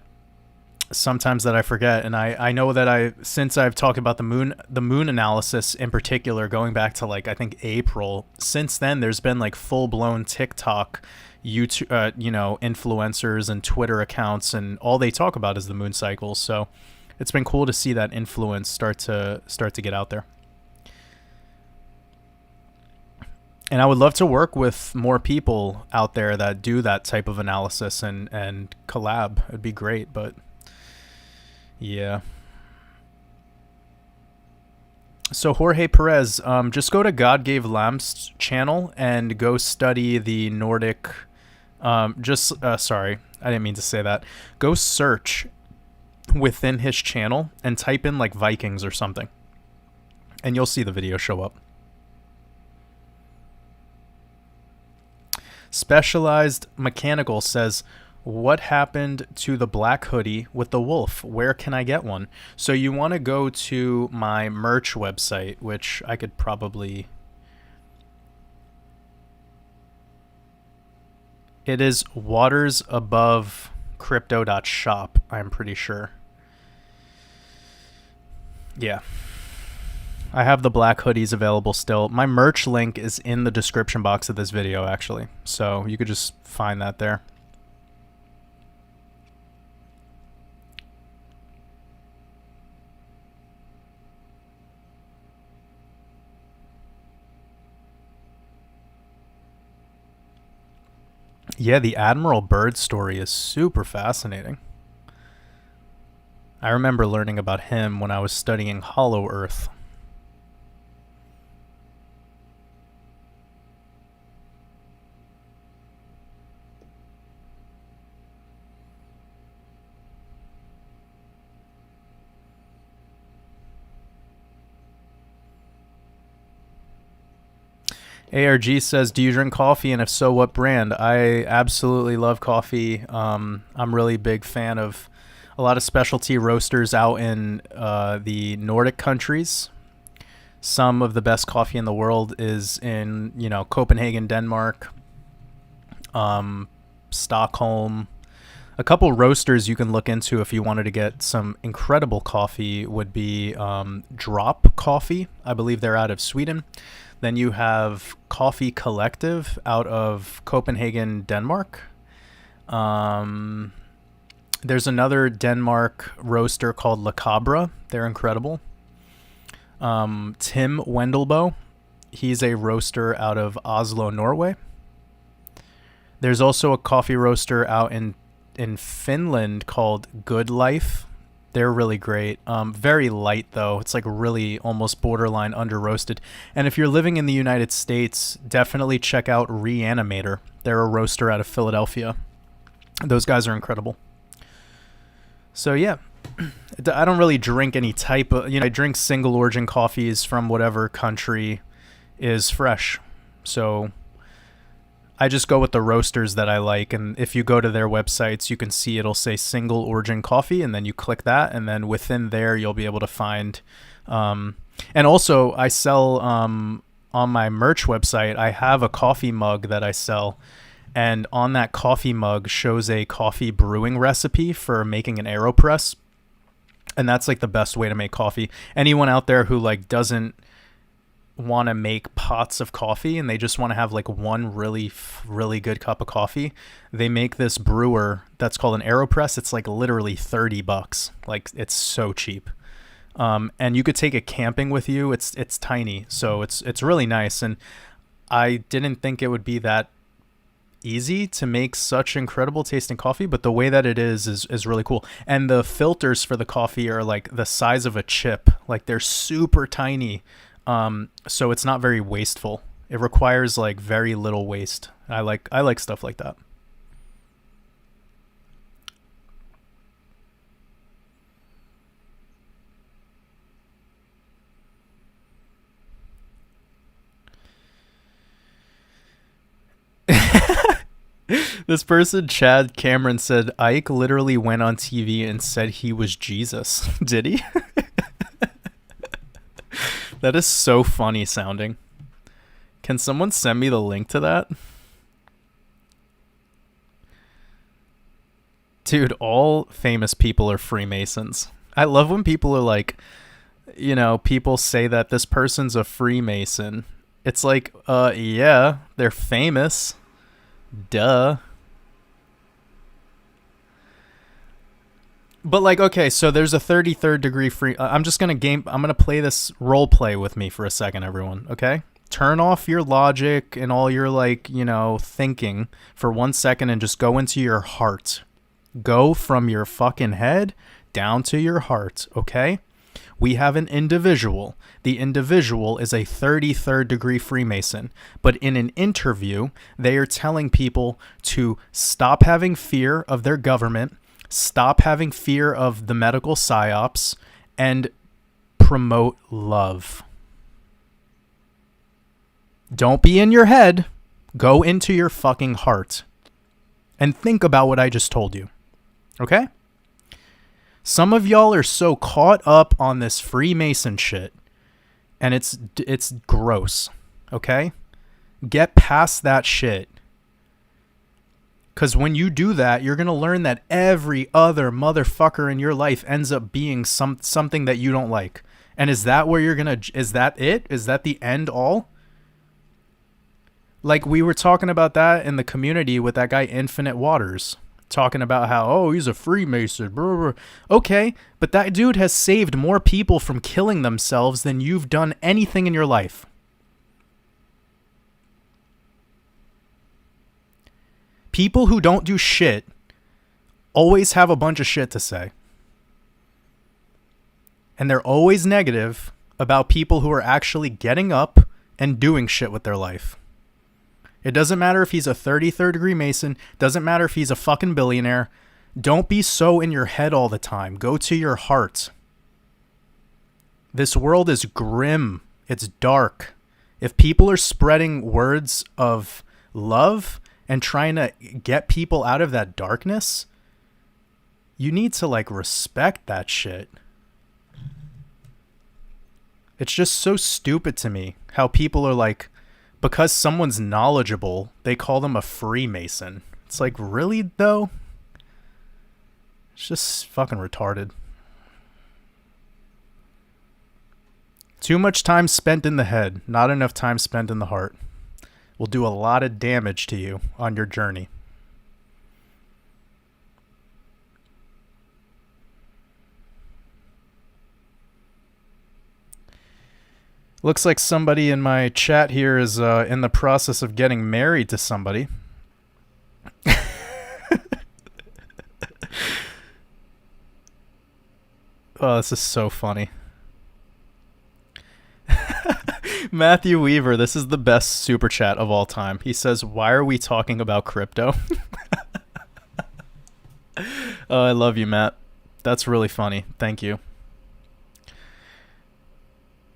And I know that since I've talked about the moon analysis in particular, going back to like I think April, since then there's been like full-blown TikTok, YouTube, influencers and Twitter accounts, and all they talk about is the moon cycles. So it's been cool to see that influence start to get out there. And I would love to work with more people out there that do that type of analysis and collab. It'd be great, but yeah. So Jorge Perez, just go to God Gave Lamb's channel and go study the Nordic. Sorry, I didn't mean to say that. Go search within his channel and type in like Vikings or something, and you'll see the video show up. Specialized Mechanical says, what happened to the black hoodie with the wolf? Where can I get one? So you want to go to my merch website, which I could probably... It is WatersAbove.crypto.shop, I'm pretty sure. Yeah. I have the black hoodies available still. My merch link is in the description box of this video, actually. So you could just find that there. Yeah, the Admiral Byrd story is super fascinating. I remember learning about him when I was studying Hollow Earth. ARG says, do you drink coffee, and if so, what brand? I absolutely love coffee. I'm really big fan of a lot of specialty roasters out in the Nordic countries. Some of the best coffee in the world is in, Copenhagen, Denmark, Stockholm. A couple roasters you can look into if you wanted to get some incredible coffee would be Drop Coffee. I believe they're out of Sweden. Then you have Coffee Collective out of Copenhagen, Denmark. There's another Denmark roaster called La Cabra. They're incredible. Tim Wendelbo, he's a roaster out of Oslo, Norway. There's also a coffee roaster out in Finland called Good Life. They're really great. Very light, though. It's like really almost borderline under roasted. And if you're living in the United States, definitely check out Reanimator. They're a roaster out of Philadelphia. Those guys are incredible. So yeah, I don't really drink any type of, I drink single origin coffees from whatever country is fresh. So I just go with the roasters that I like, and if you go to their websites, you can see it'll say single origin coffee, and then you click that, and then within there you'll be able to find. And also, I sell on my merch website. I have a coffee mug that I sell, and on that coffee mug shows a coffee brewing recipe for making an AeroPress, and that's like the best way to make coffee. Anyone out there who like doesn't want to make pots of coffee and they just want to have like one really good cup of coffee, they make this brewer that's called an AeroPress. It's like literally $30. Like, it's so cheap. And you could take it camping with you. It's tiny, so it's really nice. And I didn't think it would be that easy to make such incredible tasting coffee, but the way that it is really cool. And the filters for the coffee are like the size of a chip. Like, they're super tiny. So it's not very wasteful. It requires like very little waste. I like stuff like that. This person, Chad Cameron, said Ike literally went on TV and said he was Jesus. Did he? That is so funny sounding. Can someone send me the link to that? Dude, all famous people are Freemasons. I love when people are like, people say that this person's a Freemason. It's like, yeah, they're famous. Duh. But like, okay, so there's a 33rd degree free. I'm gonna play this role play with me for a second, everyone. Okay, turn off your logic and all your thinking for 1 second and just go into your heart. Go from your fucking head down to your heart. Okay. We have an individual. The individual is a 33rd degree Freemason. But in an interview, they are telling people to stop having fear of their government, stop having fear of the medical psyops, and promote love. Don't be in your head. Go into your fucking heart. And think about what I just told you. Okay? Some of y'all are so caught up on this Freemason shit, and it's gross, okay? Get past that shit. Because when you do that, you're going to learn that every other motherfucker in your life ends up being something that you don't like. And is that where is that it? Is that the end all? Like we were talking about that in the community with that guy Infinite Waters. Talking about how, oh, he's a Freemason. Blah, blah. Okay, but that dude has saved more people from killing themselves than you've done anything in your life. People who don't do shit always have a bunch of shit to say. And they're always negative about people who are actually getting up and doing shit with their life. It doesn't matter if he's a 33rd degree Mason. Doesn't matter if he's a fucking billionaire. Don't be so in your head all the time. Go to your heart. This world is grim. It's dark. If people are spreading words of love and trying to get people out of that darkness, you need to respect that shit. It's just so stupid to me how people are because someone's knowledgeable, they call them a Freemason. It's really, though? It's just fucking retarded. Too much time spent in the head, not enough time spent in the heart. Will do a lot of damage to you on your journey. Looks like somebody in my chat here is in the process of getting married to somebody. Oh, this is so funny. Matthew Weaver, this is the best super chat of all time. He says, "Why are we talking about crypto?" Oh, I love you, Matt. That's really funny. Thank you.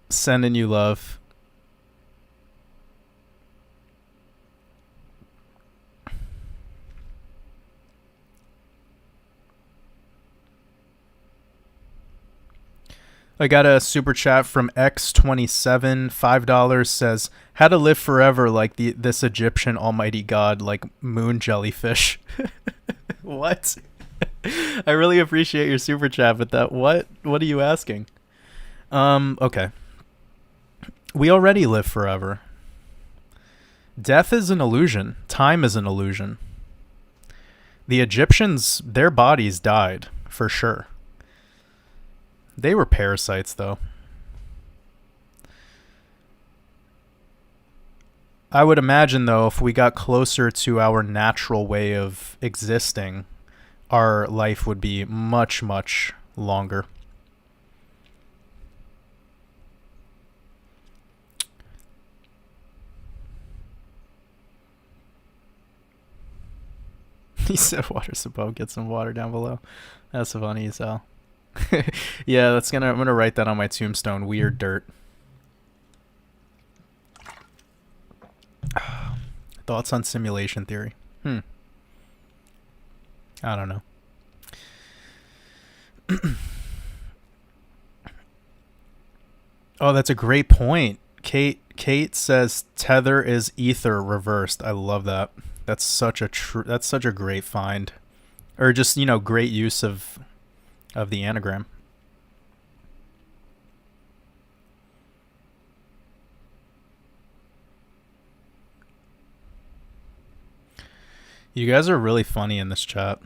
Sending you love. I got a super chat from X27, $5, says, "How to live forever like this Egyptian almighty god, like moon jellyfish." What? I really appreciate your super chat, but that what are you asking? Okay. We already live forever. Death is an illusion. Time is an illusion. The Egyptians, their bodies died, for sure. They were parasites, though. I would imagine, though, if we got closer to our natural way of existing, our life would be much, much longer. He said water's above, get some water down below. That's funny as hell. Yeah, I'm gonna write that on my tombstone. Weird dirt. Thoughts on simulation theory? I don't know. Oh, that's a great point. Kate says tether is ether reversed. I love that. That's such a great find, or just great use of the anagram. You guys are really funny in this chat.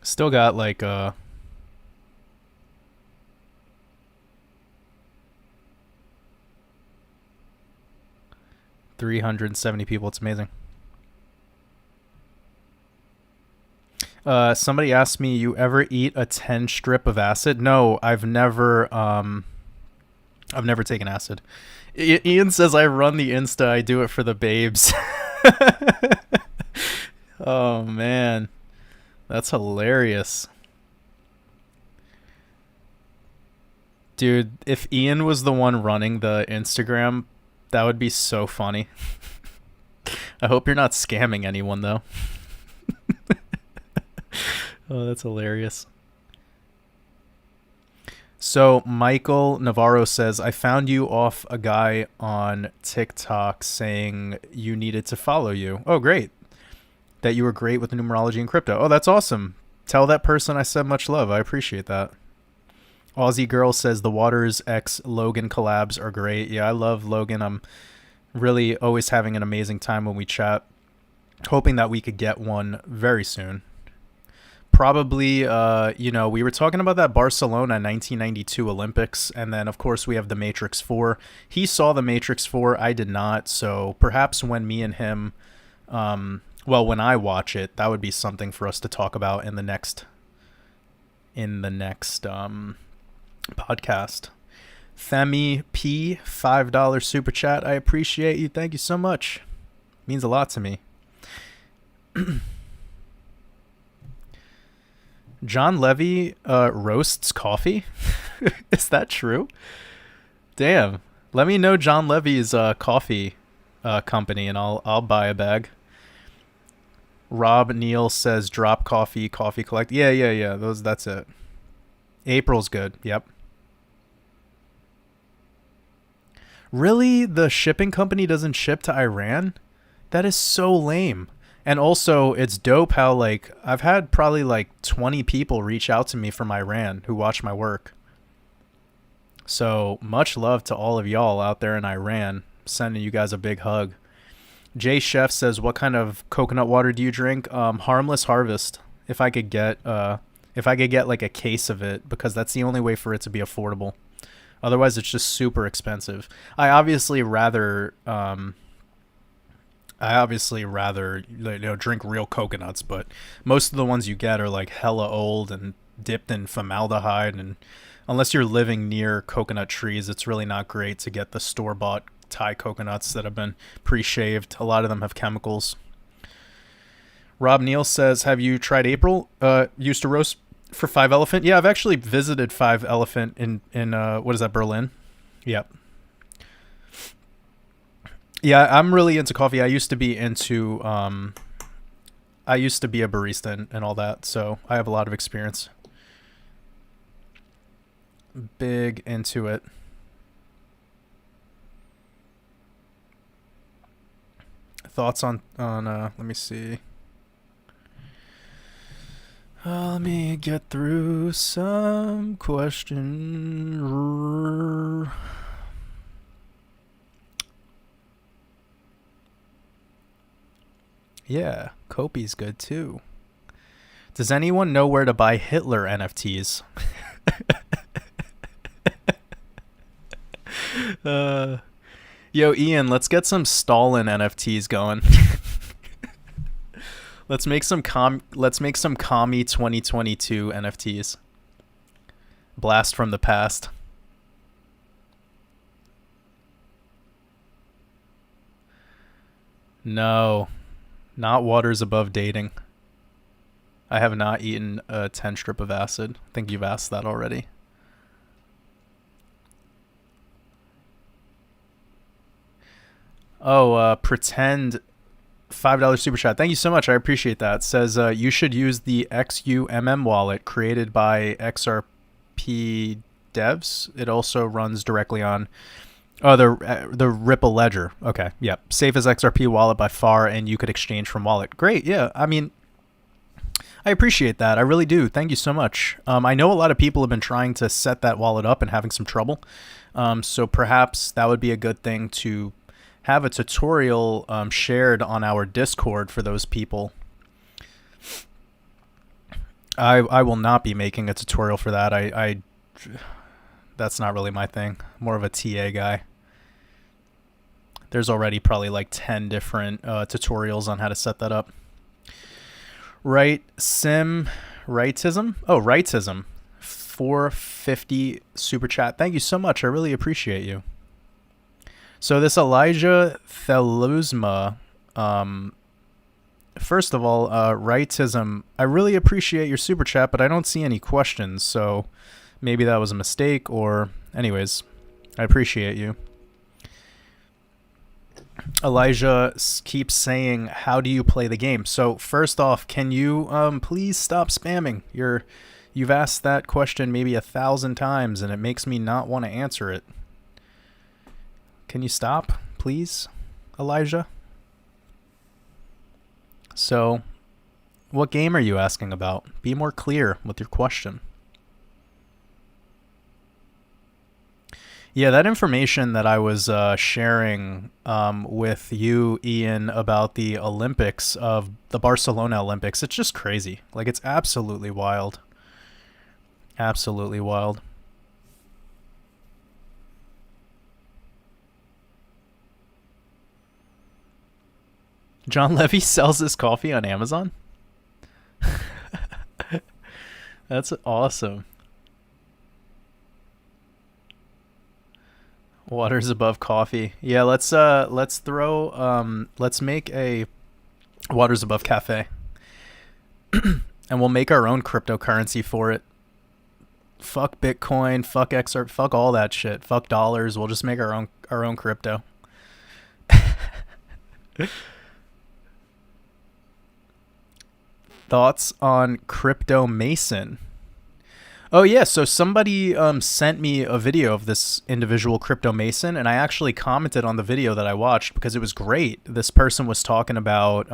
Still got like 370 people. It's amazing. Somebody asked me, you ever eat a 10 strip of acid? No, I've never taken acid. Ian says I run the Insta, I do it for the babes. Oh man. That's hilarious. Dude, if Ian was the one running the Instagram, that would be so funny. I hope you're not scamming anyone though. Oh, that's hilarious. So Michael Navarro says, I found you off a guy on TikTok saying you needed to follow you. Oh, great. That you were great with numerology and crypto. Oh, that's awesome. Tell that person I said much love. I appreciate that. Aussie Girl says the Waters X Logan collabs are great. Yeah, I love Logan. I'm really always having an amazing time when we chat. Hoping that we could get one very soon. Probably, we were talking about that Barcelona 1992 Olympics, and then, of course, we have the Matrix 4. He saw the Matrix 4. I did not, so perhaps when me and him, when I watch it, that would be something for us to talk about in the next podcast. Femi P, $5 super chat. I appreciate you. Thank you so much. Means a lot to me. John Levy roasts coffee? Is that true? Damn. Let me know John Levy's coffee company and I'll buy a bag. Rob Neal says drop coffee collect. Yeah. That's it. April's good. Yep. Really? The shipping company doesn't ship to Iran? That is so lame. And also, it's dope how, I've had probably, 20 people reach out to me from Iran who watch my work. So, much love to all of y'all out there in Iran. Sending you guys a big hug. Jay Chef says, what kind of coconut water do you drink? Harmless Harvest. If I could get, a case of it, because that's the only way for it to be affordable. Otherwise, it's just super expensive. I obviously rather drink real coconuts, but most of the ones you get are hella old and dipped in formaldehyde, and unless you're living near coconut trees, it's really not great to get the store-bought Thai coconuts that have been pre-shaved. A lot of them have chemicals. Rob Neal says, have you tried April? Used to roast for Five Elephant? Yeah, I've actually visited Five Elephant in what is that, Berlin? Yep. Yeah, I'm really into coffee. I used to be a barista and all that, so I have a lot of experience. Big into it. Thoughts on let me see. Let me get through some questions. Yeah, Kopi's good too. Does anyone know where to buy Hitler NFTs? Yo, Ian, let's get some Stalin NFTs going. Let's make some commie 2022 NFTs. Blast from the past. No, not waters above dating. I have not eaten a 10 strip of acid. I think you've asked that already. Oh, pretend $5 super chat. Thank you so much. I appreciate that. It says you should use the XUMM wallet created by XRP devs. It also runs directly on the Ripple Ledger. Okay, yep. Safest XRP wallet by far, and you could exchange from wallet. Great. Yeah, I mean, I appreciate that. I really do. Thank you so much. I know a lot of people have been trying to set that wallet up and having some trouble. So perhaps that would be a good thing to have a tutorial shared on our Discord for those people. I will not be making a tutorial for that. I that's not really my thing. More of a TA guy. There's already probably like 10 different tutorials on how to set that up. Rightism. Oh, Rightism. 450 super chat. Thank you so much. I really appreciate you. So this Elijah Thelusma, first of all, Rightism, I really appreciate your super chat, but I don't see any questions, so maybe that was a mistake, or anyways, I appreciate you. Elijah keeps saying, how do you play the game? So first off, can you please stop spamming? You've asked that question maybe 1,000 times, and it makes me not want to answer it. Can you stop, please, Elijah? So, what game are you asking about? Be more clear with your question. Yeah, that information that I was sharing with you, Ian, about the Olympics, of the Barcelona Olympics, it's just crazy. Like, it's absolutely wild. Absolutely wild. John Levy sells his coffee on Amazon? That's awesome. Waters above coffee. Yeah, let's make a Waters Above cafe. And we'll make our own cryptocurrency for it. Fuck Bitcoin, fuck XR, fuck all that shit. Fuck dollars. We'll just make our own crypto. Thoughts on Crypto Mason? Oh yeah, so somebody sent me a video of this individual Crypto Mason, and I actually commented on the video that I watched because it was great. This person was talking about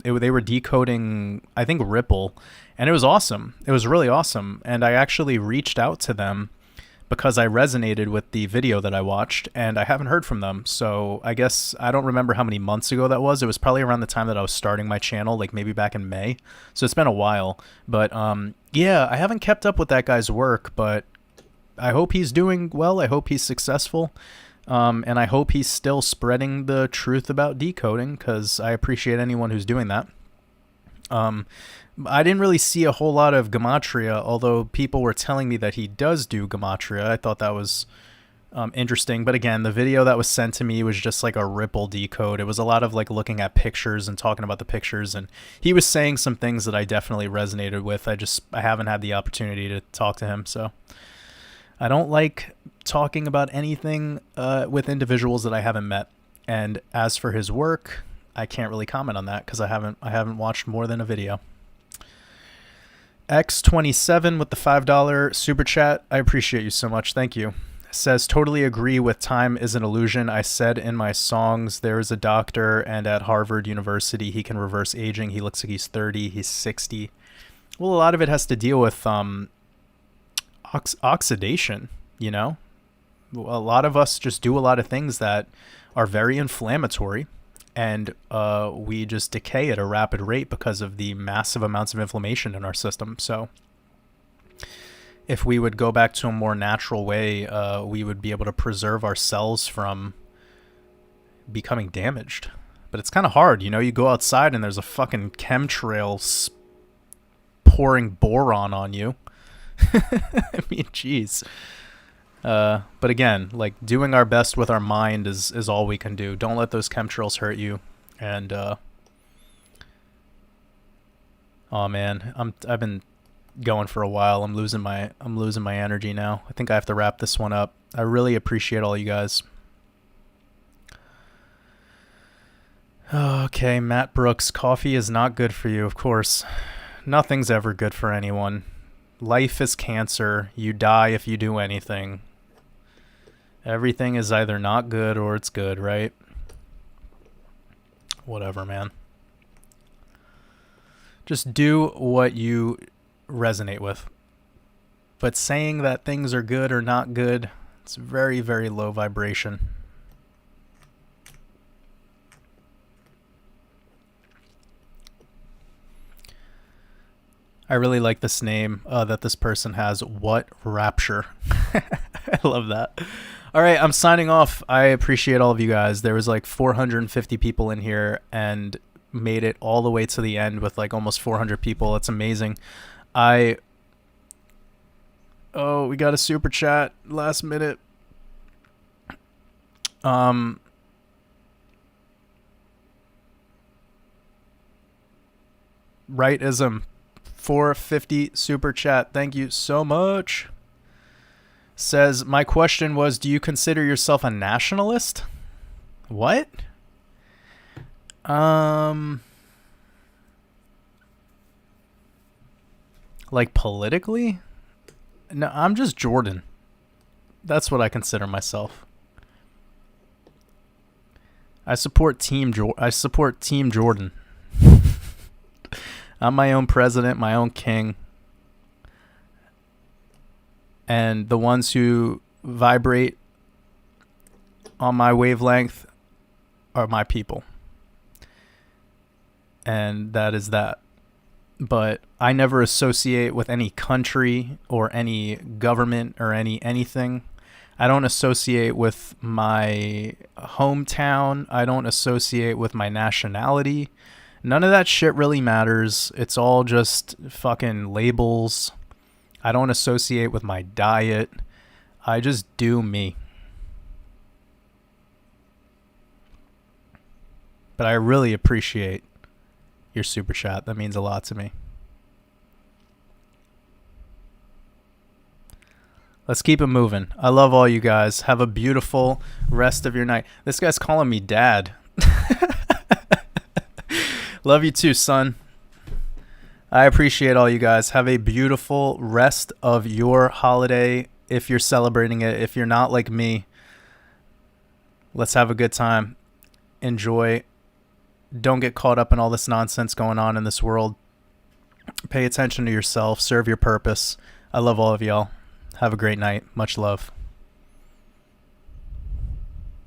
they were decoding, I think, Ripple, and it was awesome. It was really awesome, and I actually reached out to them because I resonated with the video that I watched, and I haven't heard from them. So I guess I don't remember how many months ago that was. It was probably around the time that I was starting my channel, like maybe back in May. So it's been a while. But yeah, I haven't kept up with that guy's work, but I hope he's doing well. I hope he's successful. And I hope he's still spreading the truth about decoding, because I appreciate anyone who's doing that. I didn't really see a whole lot of Gematria, although people were telling me that he does do Gematria. I thought that was interesting. But again, the video that was sent to me was just like a Ripple decode. It was a lot of like looking at pictures and talking about the pictures. And he was saying some things that I definitely resonated with. I haven't had the opportunity to talk to him. So I don't like talking about anything with individuals that I haven't met. And as for his work, I can't really comment on that because I haven't watched more than a video. X27 with the $5 super chat. I appreciate you so much. Thank you. Says, totally agree with time is an illusion. I said in my songs, there is a doctor, and at Harvard University, he can reverse aging. He looks like he's 30. He's 60. Well, a lot of it has to deal with oxidation, you know? A lot of us just do a lot of things that are very inflammatory. And we just decay at a rapid rate because of the massive amounts of inflammation in our system. So if we would go back to a more natural way, we would be able to preserve our cells from becoming damaged. But it's kind of hard, you know. You go outside and there's a fucking chemtrail pouring boron on you. I mean, jeez. But again, like, doing our best with our mind is all we can do. Don't let those chemtrails hurt you. And oh man, I've been going for a while. I'm losing my energy now. I think I have to wrap this one up. I really appreciate all you guys. Okay, Matt Brooks, coffee is not good for you, of course. Nothing's ever good for anyone. Life is cancer. You die if you do anything. Everything is either not good or it's good, right? Whatever, man. Just do what you resonate with. But saying that things are good or not good, it's very, very low vibration. I really like this name that this person has. What Rapture? I love that. All right, I'm signing off. I appreciate all of you guys. There was like 450 people in here and made it all the way to the end with like almost 400 people. It's amazing. We got a super chat last minute. Rightism. 450 super chat. Thank you so much. Says, my question was, do you consider yourself a nationalist? What? Like politically? No, I'm just Jordan. That's what I consider myself. I support Team Jordan. I'm my own president, my own king. And the ones who vibrate on my wavelength are my people. And that is that. But I never associate with any country or any government or anything. I don't associate with my hometown. I don't associate with my nationality. None of that shit really matters. It's all just fucking labels. I don't associate with my diet. I just do me. But I really appreciate your super chat. That means a lot to me. Let's keep it moving. I love all you guys. Have a beautiful rest of your night. This guy's calling me dad. Love you too, son. I appreciate all you guys. Have a beautiful rest of your holiday if you're celebrating it. If you're not like me, let's have a good time. Enjoy. Don't get caught up in all this nonsense going on in this world. Pay attention to yourself. Serve your purpose. I love all of y'all. Have a great night. Much love.